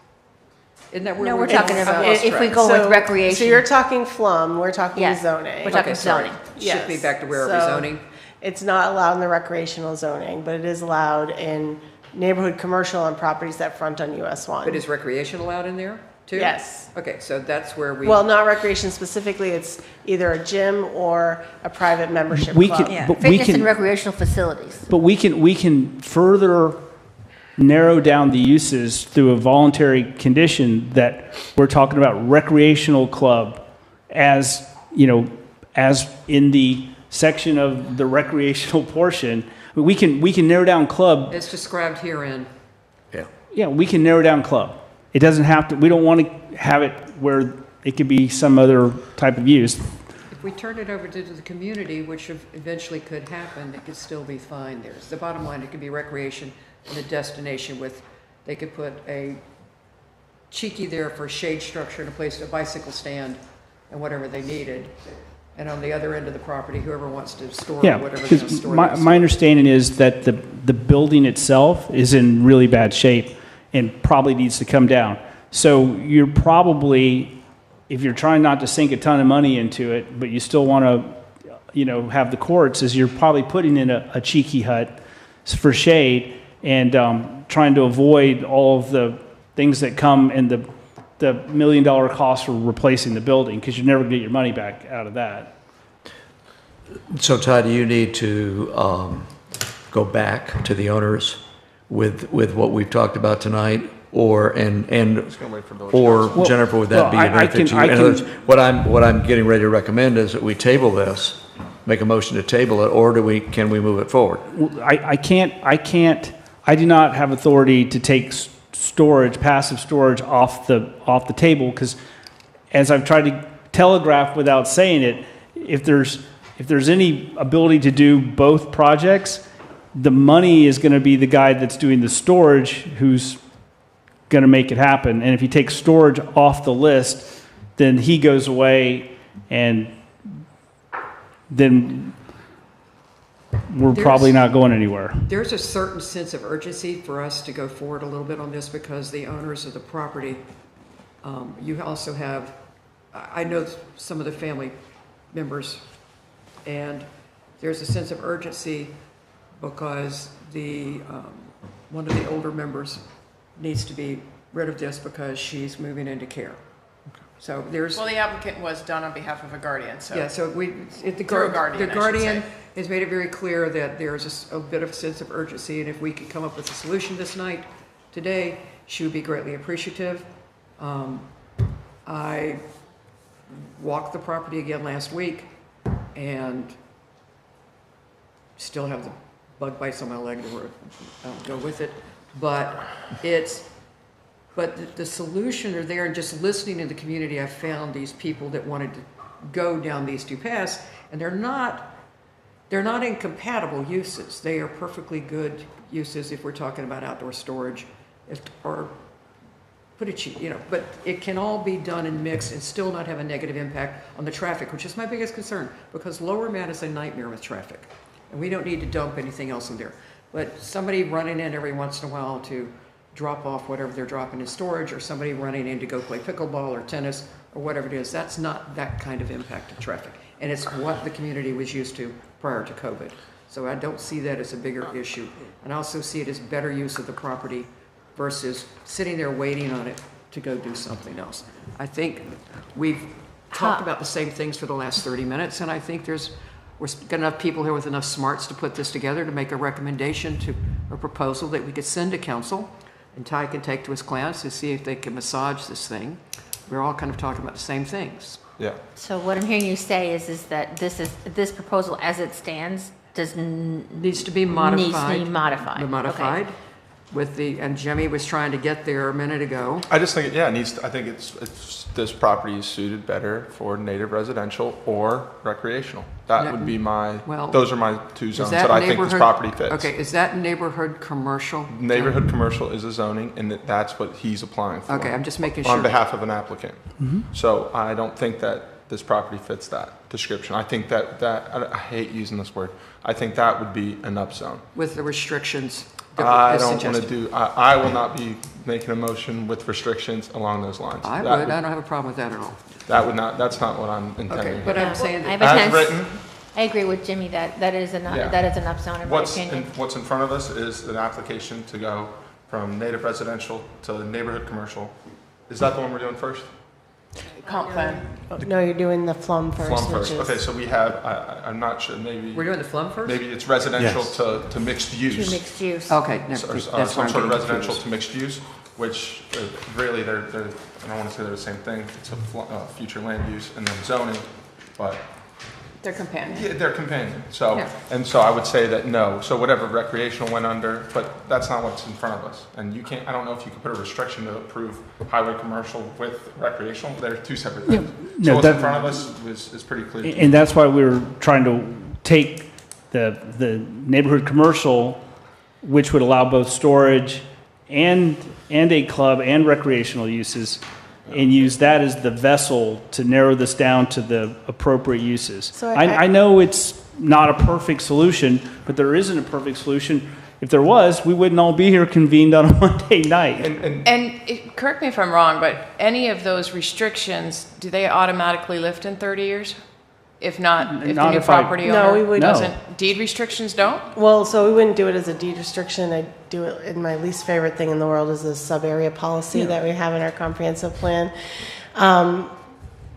Isn't that where No, we're we're talking getting- about I've lost if we track. go with So recreation. you're talking flum, we're talking Yes, zoning. we're talking Okay, sorry. zoning. Shift me Yes. back to where are we So zoning? It's not allowed in the recreational zoning, but it is allowed in neighborhood commercial and properties that front on US 1. But is recreation allowed in there too? Yes. Okay, so that's where we. Well, not recreation specifically, it's either a gym or a private membership We club. can- Yeah, but we fitness can- and recreational facilities. But we can further narrow down the uses through a voluntary condition that we're talking about recreational club as, as in the section of the recreational portion. We can narrow down club. It's described herein. Yeah, we can narrow down club. It doesn't have to, we don't want to have it where it could be some other type of use. If we turn it over to the community, which eventually could happen, it could still be fine there. The bottom line, it could be recreation and a destination with, they could put a cheeky there for shade structure and a place, a bicycle stand and whatever they needed. And on the other end of the property, whoever wants to store Yeah, whatever they're going to because store. my understanding is that the building itself is in really bad shape and probably needs to come down. So you're probably, if you're trying not to sink a ton of money into it, but you still want to, have the courts, is you're probably putting in a cheeky hut for shade and trying to avoid all of the things that come in the $1 million cost for replacing the building, because you never get your money back out of that. So Ty, do you need to go back to the owners with what we've talked about tonight? Or, and gonna wait for village or council. Jennifer, would that be Well, a I benefit to can- you? In I other words, can- what I'm getting ready to recommend is that we table this, make a motion to table it, or can we move it forward? I do not have authority to take storage, passive storage off the table, because as I've tried to telegraph without saying it, if there's any ability to do both projects, the money is going to be the guy that's doing the storage who's going to make it happen. And if you take storage off the list, then he goes away, and then we're probably not going anywhere. There's a certain sense of urgency for us to go forward a little bit on this because the owners of the property, you also have, I know some of the family members, and there's a sense of urgency because one of the older members needs to be rid of this because she's moving into care. So there's. Well, the applicant was done on behalf of a guardian, so. Yeah, so the Through a guardian, I the should guardian say. has made it very clear that there's a bit of a sense of urgency, and if we could come up with a solution this night, today, she would be greatly appreciative. I walked the property again last week, and still have the bug bites on my leg to go with it, but the solution are there, and just listening to the community, I found these people that wanted to go down these two paths, and they're not incompatible uses. They are perfectly good uses if we're talking about outdoor storage, or put it cheap, but it can all be done and mixed and still not have a negative impact on the traffic, which is my biggest concern, because Lower Mat is a nightmare with traffic, and we don't need to dump anything else in there. But somebody running in every once in a while to drop off whatever they're dropping in storage, or somebody running in to go play pickleball or tennis or whatever it is, that's not that kind of impact to traffic. And it's what the community was used to prior to COVID. So I don't see that as a bigger issue. And I also see it as better use of the property versus sitting there waiting on it to go do something else. I think we've talked about the same things for the last 30 minutes, and I think we're got enough people here with enough smarts to put this together to make a recommendation to a proposal that we could send to council, and Ty can take to his clients to see if they can massage this thing. We're all kind of talking about the same things. Yeah. So what I'm hearing you say is that this proposal as it stands Needs to be modified. Needs to be modified. Be modified. Okay. And Jimmy was trying to get there a minute ago. I just think, it needs to, I think this property is suited better for native residential or recreational. That would be those are my two zones that I think this property fits. Okay, is that neighborhood commercial? Neighborhood commercial is a zoning, and that's what he's applying for. Okay, I'm just making sure. On behalf of an applicant. So I don't think that this property fits that description. I think that I hate using this word. I think that would be an upzone. With the restrictions. I don't want to I will not be making a motion with restrictions along those lines. I don't have a problem with that at all. That's not what I'm intending. Okay, but I'm saying that I have a as written, I agree with Jimmy that is an upzone in my opinion. what's in front of us is an application to go from native residential to neighborhood commercial. Is that the one we're doing first? Comp plan. No, you're doing the flum first. Flum which first. is- Okay, so we have, I'm not sure, maybe. We're doing the flum first? Maybe it's residential Yes. to mixed use. To mixed use. Okay, Or that's some where sort I'm of getting residential confused. to mixed use, which really I don't want to say they're the same thing. It's a future land use and then zoning, but They're companion. yeah, they're companion. So, Yeah. and so I would say that no. So whatever recreational went under, but that's not what's in front of us. And you can't, I don't know if you could put a restriction to approve highway commercial with recreational. They're two separate things. no, So what's in that- front of us is pretty clear. to me. And that's why we were trying to take the neighborhood commercial, which would allow both storage and a club and recreational uses, and use that as the vessel to narrow this down to the appropriate uses. So I know it's not a perfect solution, but there isn't a perfect solution. If there was, we wouldn't all be here convened on a Monday night. And correct me if I'm wrong, but any of those restrictions, do they automatically lift in 30 years? If not, if the Not new if I- property No, we owner would- No. doesn't, deed restrictions don't? Well, so we wouldn't do it as a deed restriction. I do it in my least favorite thing in the world is the sub-area policy that we have in our comprehensive plan.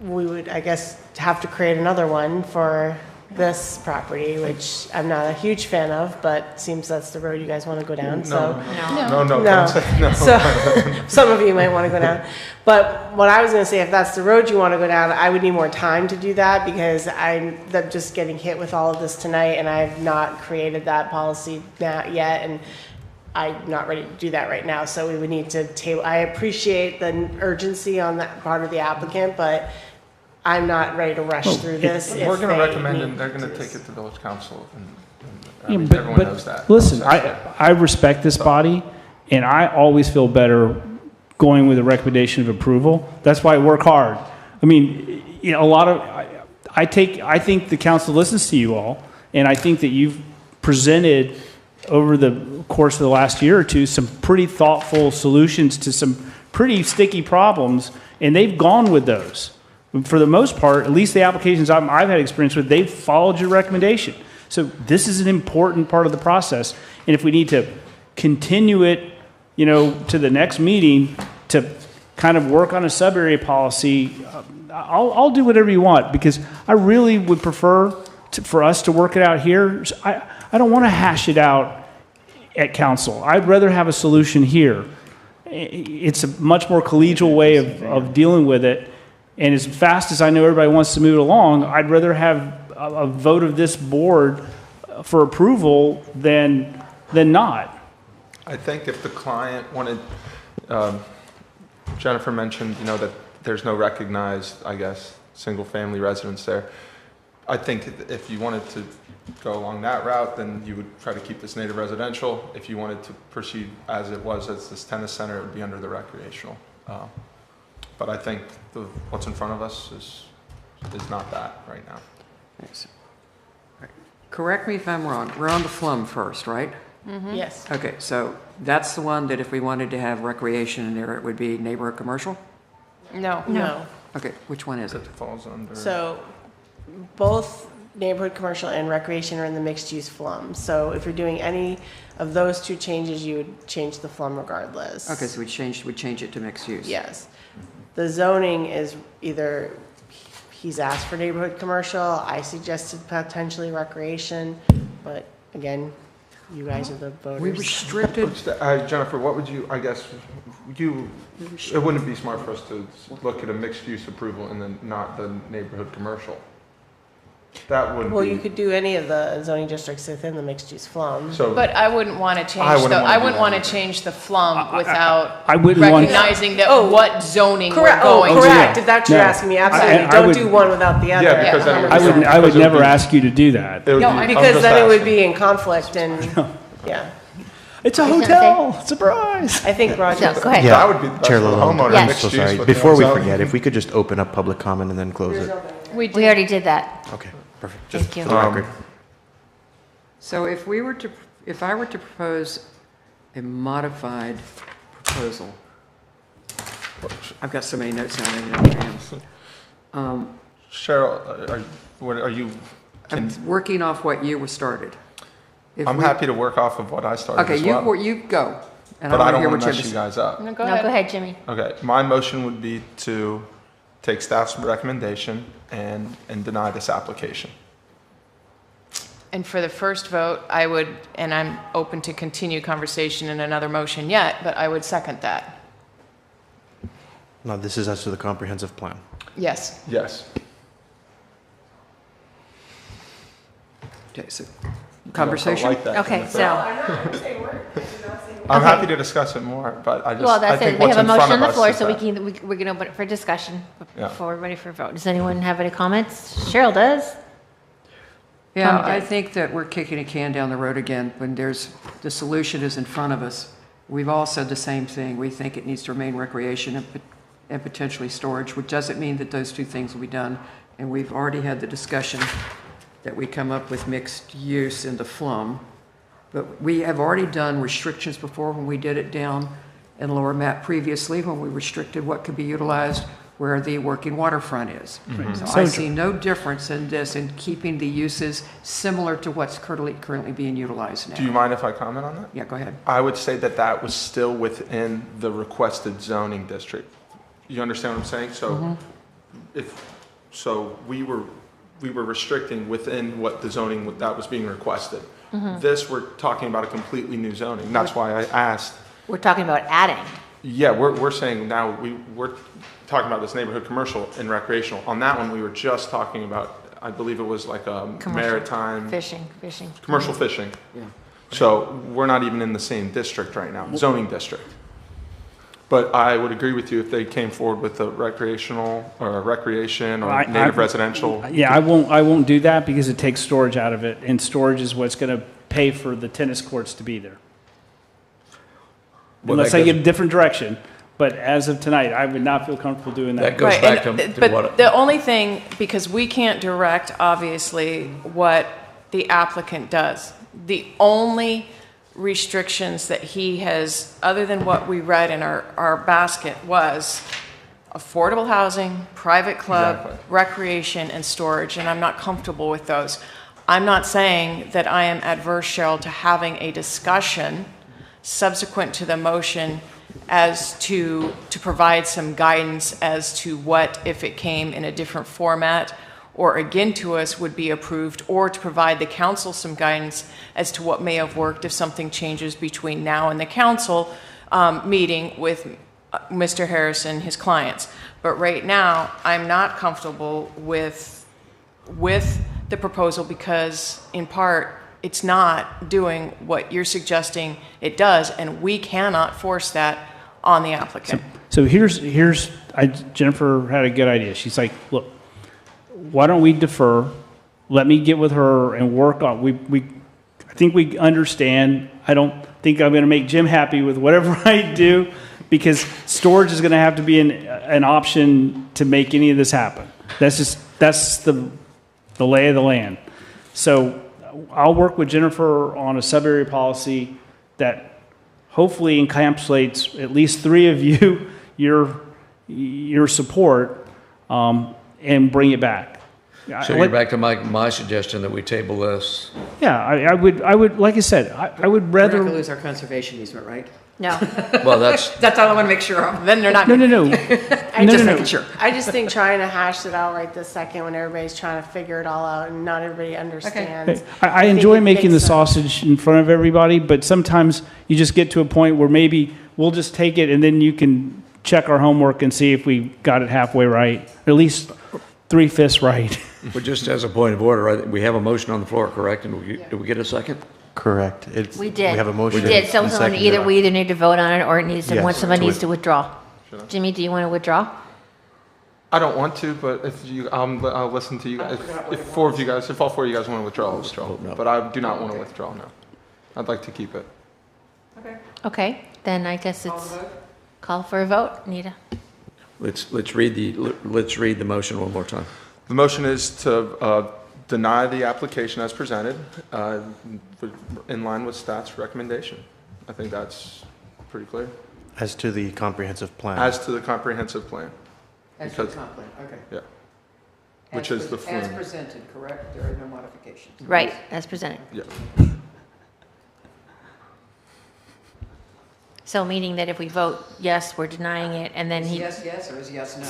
We would, I guess, have to create another one for this property, which I'm not a huge fan of, but seems that's the road you guys want to go down, so. No, No. don't say no. So, some of you might want to go down. But what I was going to say, if that's the road you want to go down, I would need more time to do that because I'm just getting hit with all of this tonight and I have not created that policy yet. And I'm not ready to do that right now, so we would need to table. I appreciate the urgency on that part of the applicant, but I'm not ready to rush through this. We're if going to they recommend, need and they're going to do take this. it to village council, and I Yeah, mean, but- everyone but knows that. Listen, So, I respect this body, and I always feel better going with a recommendation of approval. That's why I work hard. I mean, you know, I think the council listens to you all, and I think that you've presented over the course of the last year or two some pretty thoughtful solutions to some pretty sticky problems, and they've gone with those. For the most part, at least the applications I've had experience with, they've followed your recommendation. So this is an important part of the process, and if we need to continue it, you know, to the next meeting to kind of work on a sub-area policy, I'll do whatever you want, because I really would prefer for us to work it out here. I don't want to hash it out at council. I'd rather have a solution here. It's a much more collegial way of dealing with it, and as fast as I know everybody wants to move it along, I'd rather have a vote of this board for approval than not. I think if the client wanted, Jennifer mentioned, you know, that there's no recognized, I guess, single-family residence there. I think if you wanted to go along that route, then you would try to keep this native residential. If you wanted to proceed as it was, as this tennis center, it would be under the recreational. But I think what's in front of us is not that right now. Yes. Right. Correct me if I'm wrong. We're on the Flum first, right? Yes. Okay, so that's the one that if we wanted to have recreation in there, it would be neighborhood commercial? No. No. Okay, which one is it? That falls under. So both neighborhood commercial and recreation are in the mixed-use flum. So if you're doing any of those two changes, you would change the flum regardless. Okay, so we change it to mixed use. Yes. The zoning is either, he's asked for neighborhood commercial, I suggested potentially recreation, but again, you guys are the voters. We restricted, Jennifer, what would you, I guess, it wouldn't be smart for us to look at a mixed-use approval and then not the neighborhood commercial. That wouldn't be. Well, you could do any of the zoning districts within the mixed-use flum. So, But I wouldn't want to change I wouldn't the, wanna I do wouldn't that want to either. change the flum without I wouldn't want- recognizing that Oh, what zoning we're Correct, going to. correct, if that's what you're No. asking me, absolutely. I Don't would- do one without the other. yeah, because then it would be. I would because it never be- ask you to do that. it would No, be- I- I'm Because just then it would asking. be in conflict and, yeah. It's a I was gonna hotel, surprise. I think Roger. No, go ahead. Yeah, That would be the best Chair for the Lalonde, homeowner, Yes. I'm mixed so use sorry. with Before we no forget, zoning. if we could just open up public comment and then close it. We We already did that. Okay, perfect. Thank Just you. for the record. so if I were to propose a modified proposal, I've got so many notes now, I don't know where I am. Cheryl, are you, I'm working off what you were started. If I'm we- happy to work off of what I started Okay, as well. you go. And But I wanna don't hear want what to you mess have you guys up. No, go No, ahead. go ahead, Jimmy. Okay, my motion would be to take staff's recommendation and deny this application. And for the first vote, I would, and I'm open to continue conversation in another motion yet, but I would second that. No, this is as to the comprehensive plan. Yes. Yes. Okay, so I conversation? like that. Okay, Jennifer. so, I'm Okay. happy to discuss it more, but I just, well, I that's think it. We what's have a in front motion of on the us floor, is so we that- can, we're going to open it for discussion Yeah. before we're ready for a vote. Does anyone have any comments? Cheryl does. Yeah, Comment. I think that we're kicking a can down the road again when the solution is in front of us. We've all said the same thing. We think it needs to remain recreation and potentially storage, which doesn't mean that those two things will be done. And we've already had the discussion that we come up with mixed use in the flum. But we have already done restrictions before when we did it down in Lower Map previously, when we restricted what could be utilized where the working waterfront is. So I see no difference in this in keeping the uses similar to what's currently being utilized Do you now. mind if I comment on that? Yeah, go ahead. I would say that that was still within the requested zoning district. You understand what I'm saying? So we were restricting within what the zoning that was being requested. This, we're talking about a completely new zoning. That's why I asked. We're talking about adding. Yeah, we're saying now we're talking about this neighborhood commercial and recreational. On that one, we were just talking about, I believe it was like a Commercial. maritime, Fishing. commercial fishing. Yeah. So we're not even in the same district right now, zoning district. But I would agree with you if they came forward with a recreational or recreation or native residential. Yeah, I won't do that because it takes storage out of it, and storage is what's going to pay for the tennis courts to be there. Well, Unless that I goes- get a different direction. But as of tonight, I would not feel comfortable doing That that. goes Right, back and- to but what, the only thing, because we can't direct, obviously, what the applicant does. The only restrictions that he has, other than what we read in our basket, was affordable housing, private club, Exactly. recreation, and storage, and I'm not comfortable with those. I'm not saying that I am adverse, Cheryl, to having a discussion subsequent to the motion as to provide some guidance as to what, if it came in a different format or again to us, would be approved, or to provide the council some guidance as to what may have worked if something changes between now and the council meeting with Mr. Harrison, his clients. But right now, I'm not comfortable with the proposal because, in part, it's not doing what you're suggesting it does, and we cannot force that on the applicant. So Jennifer had a good idea. She's like, look, why don't we defer? Let me get with her and work on, I think we understand. I don't think I'm going to make Jim happy with whatever I do because storage is going to have to be an option to make any of this happen. That's the lay of the land. So I'll work with Jennifer on a sub-area policy that hopefully encapsulates at least three of you, your support, and bring it back. so you're back to my suggestion that we table this. Yeah, I would, like I said, I would We're not rather. going to lose our conservation easement, right? No. Well, that's, That's all I want to make sure of. Then they're not. No. Just making sure. I just think trying to hash it out right this second when everybody's trying to figure it all out and not everybody understands. I think enjoy it making the makes sense. sausage in front of everybody, but sometimes you just get to a point where maybe we'll just take it and then you can check our homework and see if we got it halfway right, or at least 3/5 right. but just as a point of order, we have a motion on the floor, correct? And do we get a second? Correct. We did. We have a motion. We did. So and someone second. we either need to vote on it or it needs to, Yes, once someone to needs to withdraw. Jimmy, do you want to withdraw? I don't want to, but if you, I'll listen to you guys. If all 4 of you guys want to withdraw, I'll withdraw. no. But I do not want to withdraw now. I'd like to keep it. Okay, then I guess it's call for a vote. Nita? Let's read the motion one more time. The motion is to deny the application as presented, in line with staff's recommendation. I think that's pretty clear. As to the comprehensive plan. As to the comprehensive plan, As for Because- comp plan, okay. yeah. Which is the As flume. presented, correct? There are no modifications. Right, as presented. Yeah. So meaning that if we vote yes, we're denying it, and then Is he, yes, yes, or is yes, no?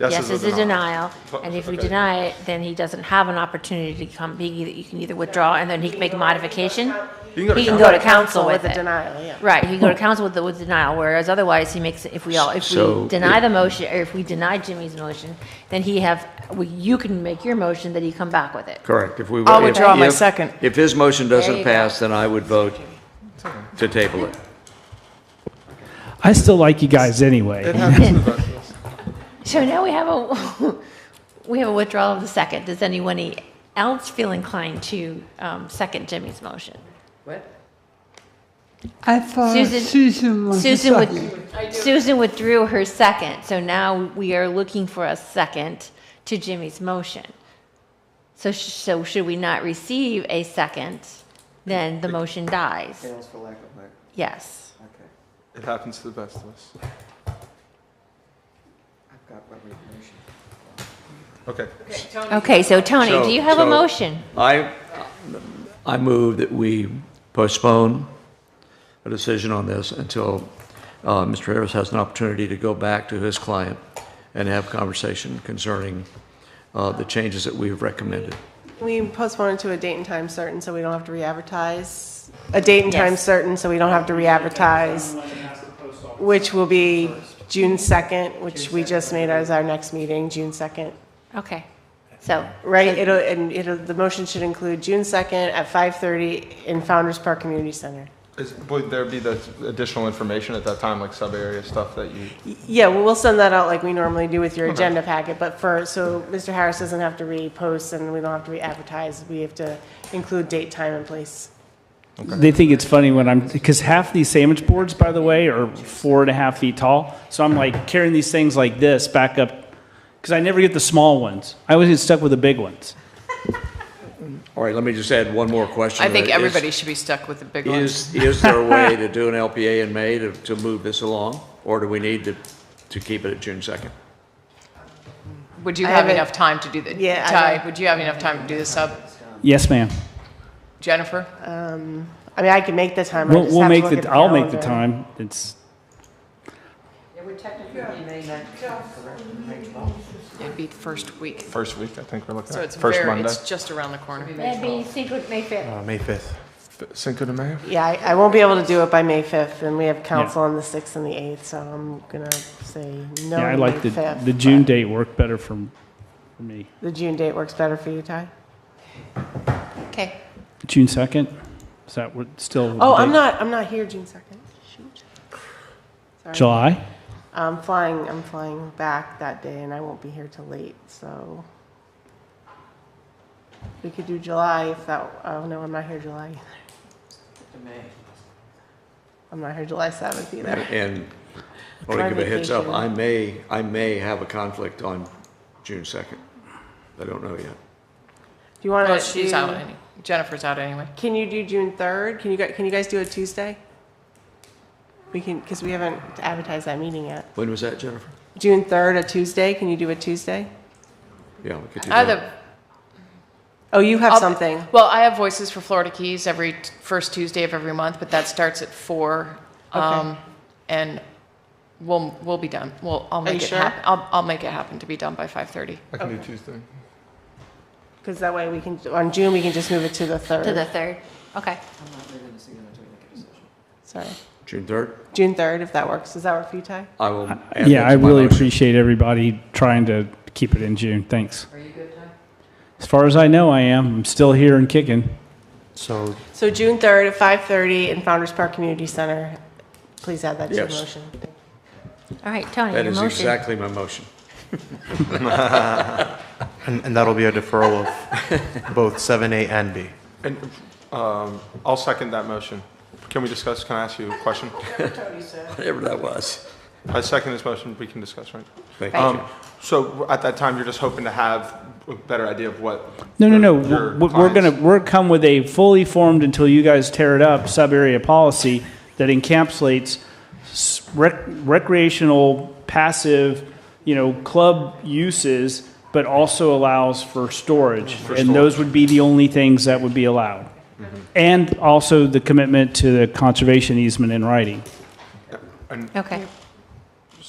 yes is a denial. Oh, And if we okay. deny it, then he doesn't have an opportunity to come, you can either withdraw and then he can make a modification. You can go to He can council. go to council with a it. denial, yeah. Right, he can go to council with denial, whereas otherwise he makes, if we So- deny the motion, or if we deny Jimmy's motion, then you can make your motion that he come back with it. Correct. If we I'll withdraw my second. If his motion There doesn't you go. pass, then I would vote to table it. I still like you guys anyway. It happens to the best of us. So now we have a withdrawal of the second. Does anyone else feel inclined to second Jimmy's motion? What? I thought Susan- Susan was Susan second. Susan withdrew her second, so now we are looking for a second to Jimmy's motion. So should we not receive a second, then the motion dies. Fails for lack of lack. Yes. Okay. It happens to the best of us. I've got rubber information. Okay. Okay, so Tony, do you have a So- motion? I move that we postpone a decision on this until Mr. Harris has an opportunity to go back to his client and have conversation concerning the changes that we've recommended. We postpone it to a date and time certain so we don't have to re-advertise. A date and time Yes. certain so we don't have to re-advertise, which will be June 2nd, which we just made as our next meeting, June 2nd. Okay. So. Right, the motion should include June 2nd at 5:30 in Founder's Park Community Center. Would there be the additional information at that time, like sub-area stuff that you? Yeah, well, we'll send that out like we normally do with your agenda packet, but so Mr. Harris doesn't have to repost and we don't have to re-advertise. We have to include date, time, and place. They think it's funny because half these sandwich boards, by the way, are 4.5 feet tall. So I'm like carrying these things like this back up because I never get the small ones. I always get stuck with the big ones. All right, let me just add one more question. I think everybody should be stuck with the big ones. Is there a way to do an LPA in May to move this along? Or do we need to keep it at June 2nd? Would you I have haven't- enough time to do the, Yeah, I Ty, know. would you have enough time to do the sub? Yes, ma'am. Jennifer? I mean, I can make the time. I just We'll have to make look at I'll make the calendar. time. It's It'd be first week. First week, I think we're looking So at. it's First Monday. it's just around the corner. That'd be secret May 5th. May 5th. Cinco de Mayo? Yeah, I won't be able to do it by May 5th, and we have council on the 6th and the 8th, so I'm gonna say no yeah, I to like May 5th. the June but date worked better for me. The June date works better for you, Ty? Okay. June 2nd. Is that what still? Oh, the I'm date? not here June 2nd. Shoot. Sorry. July. I'm flying back that day, and I won't be here till late, so we could do July if that. Oh no, I'm not here July either. I'm not here July 7th either. And I My want to give a heads up, vacation. I may have a conflict on June 2nd. I don't know yet. Do you want Well, to? she's out Jennifer's out anyway. Can you do June 3rd? Can you guys do a Tuesday? We can, because we haven't advertised that meeting yet. When was that, Jennifer? June 3rd, a Tuesday. Can you do a Tuesday? Yeah, we could do I that. have Oh, you have I'll- something. Well, I have Voices for Florida Keys every first Tuesday of every month, but that starts at 4. Okay. And we'll be done. I'll make you it sure? happen. I'll make it happen to be done by 5:30. I can do Tuesday. Because that way we can, on June, we can just move it to the 3rd. To the 3rd. Okay. Sorry. June 3rd? June 3rd, if that works. Does that work for you, Ty? I will. add Yeah, that I to my really motion. appreciate everybody trying to keep it in June. Thanks. Are you good, Ty? As far as I know, I am. I'm still here and kicking. So So June 3rd at 5:30 in Founder's Park Community Center. Please add that to your Yes. motion. All right, Tony, That your is motion. exactly my motion. and that'll be a deferral of both 7A and B. And I'll second that motion. Can we discuss, can I ask you a question? Whatever that was. I second this motion, we can discuss, right? Thank you. So at that time, you're just hoping to have a better idea of what? No. your clients- We're come with a fully formed until you guys tear it up sub-area policy that encapsulates recreational, passive, club uses, but also allows for storage. And those would be the only things that would be allowed. And also the commitment to the conservation easement in writing. And Okay.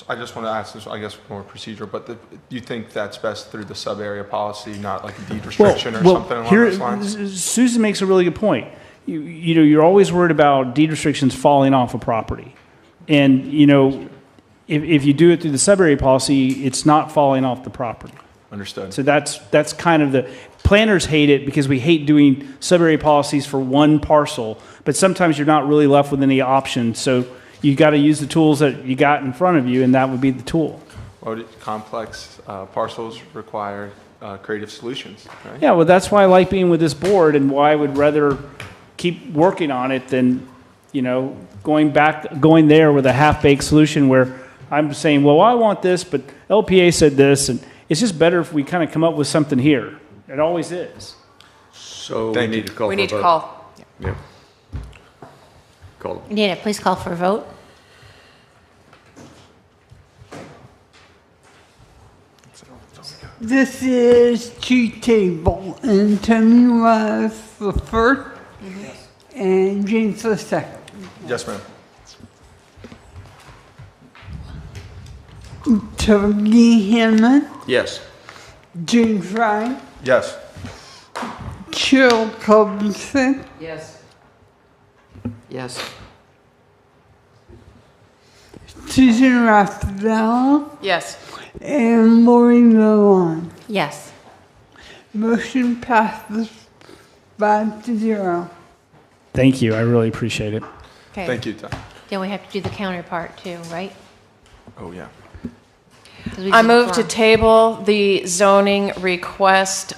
I just want to ask this, I guess, more procedure, but you think that's best through the sub-area policy, not like a deed restriction or something along those lines? Susan makes a really good point. You're always worried about deed restrictions falling off a property. And, if you do it through the sub-area policy, it's not falling off the property. Understood. So that's kind of the, planners hate it because we hate doing sub-area policies for one parcel, but sometimes you're not really left with any options. So you got to use the tools that you got in front of you, and that would be the tool. Complex parcels require creative solutions, right? Yeah, well, that's why I like being with this board and why I would rather keep working on it than, going there with a half-baked solution where I'm saying, well, I want this, but LPA said this, and it's just better if we kind of come up with something here. It always is. So we Thank need to call We for a need to vote. call. Yeah. Call. Nina, please call for a vote. This is to table, and Tony was the first, and James the second. Yes, ma'am. Tony Hammond, Yes. James Ryan, Yes. Cheryl Culbertson, Yes. Yes. Susan Raphael, Yes. and Lori Lalonde. Yes. Motion passes 5-0. Thank you. I really appreciate it. Okay. Thank you, Ty. Then we have to do the counterpart too, right? Oh, yeah. 'Cause we I did move to forum. table the zoning request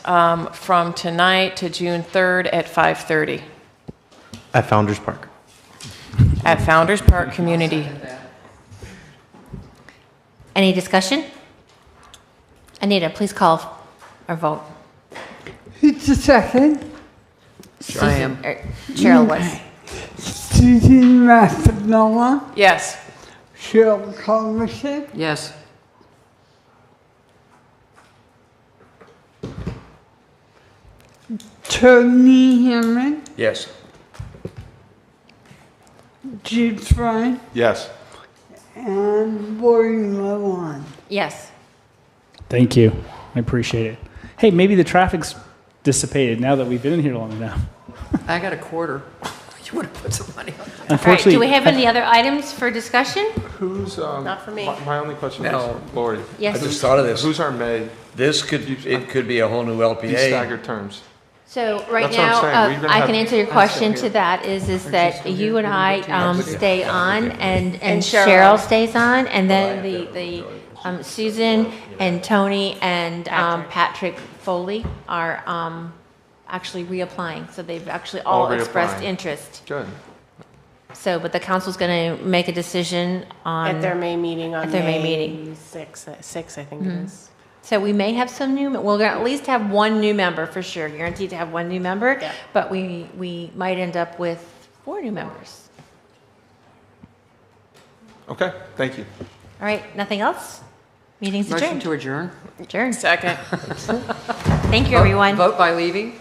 from tonight to June 3rd at 5:30 At Founders Park. at Founders Park Community. Any discussion? Anita, please call or vote. Who's the second? I am. Cheryl was. Susan Raffanola, Yes. Cheryl Culbertson, Yes. Tony Hammond, Yes. James Ryan, Yes. and Lori Lalonde. Yes. Thank you. I appreciate it. Hey, maybe the traffic's dissipated now that we've been in here long enough. I got a quarter. You would have put some money on that. All right, Unfortunately, do we have any other items for discussion? Who's, Not for me. My only question Now- is, Lori, I Yes. just thought of this. who's our May, This could, it could be a whole new these LPA. staggered terms? So right That's what I'm now, saying. We've been I can having- answer your question to that is that you and I stay on and Cheryl. Cheryl stays on and then the Susan and Tony and Patrick Foley are actually reapplying. So they've actually all All expressed reapplying. interest. Good. So, but the council's going to make a decision on. At their May meeting on At their May May meeting. 6, I think it is. So we may have some new, we'll at least have one new member for sure, guaranteed to have one new member. Yeah. But we might end up with 4 new members. Okay, thank you. All right, nothing else? Meeting's Motion adjourned. to adjourn. Adjourned. Second. Thank you, everyone. Vote by leaving.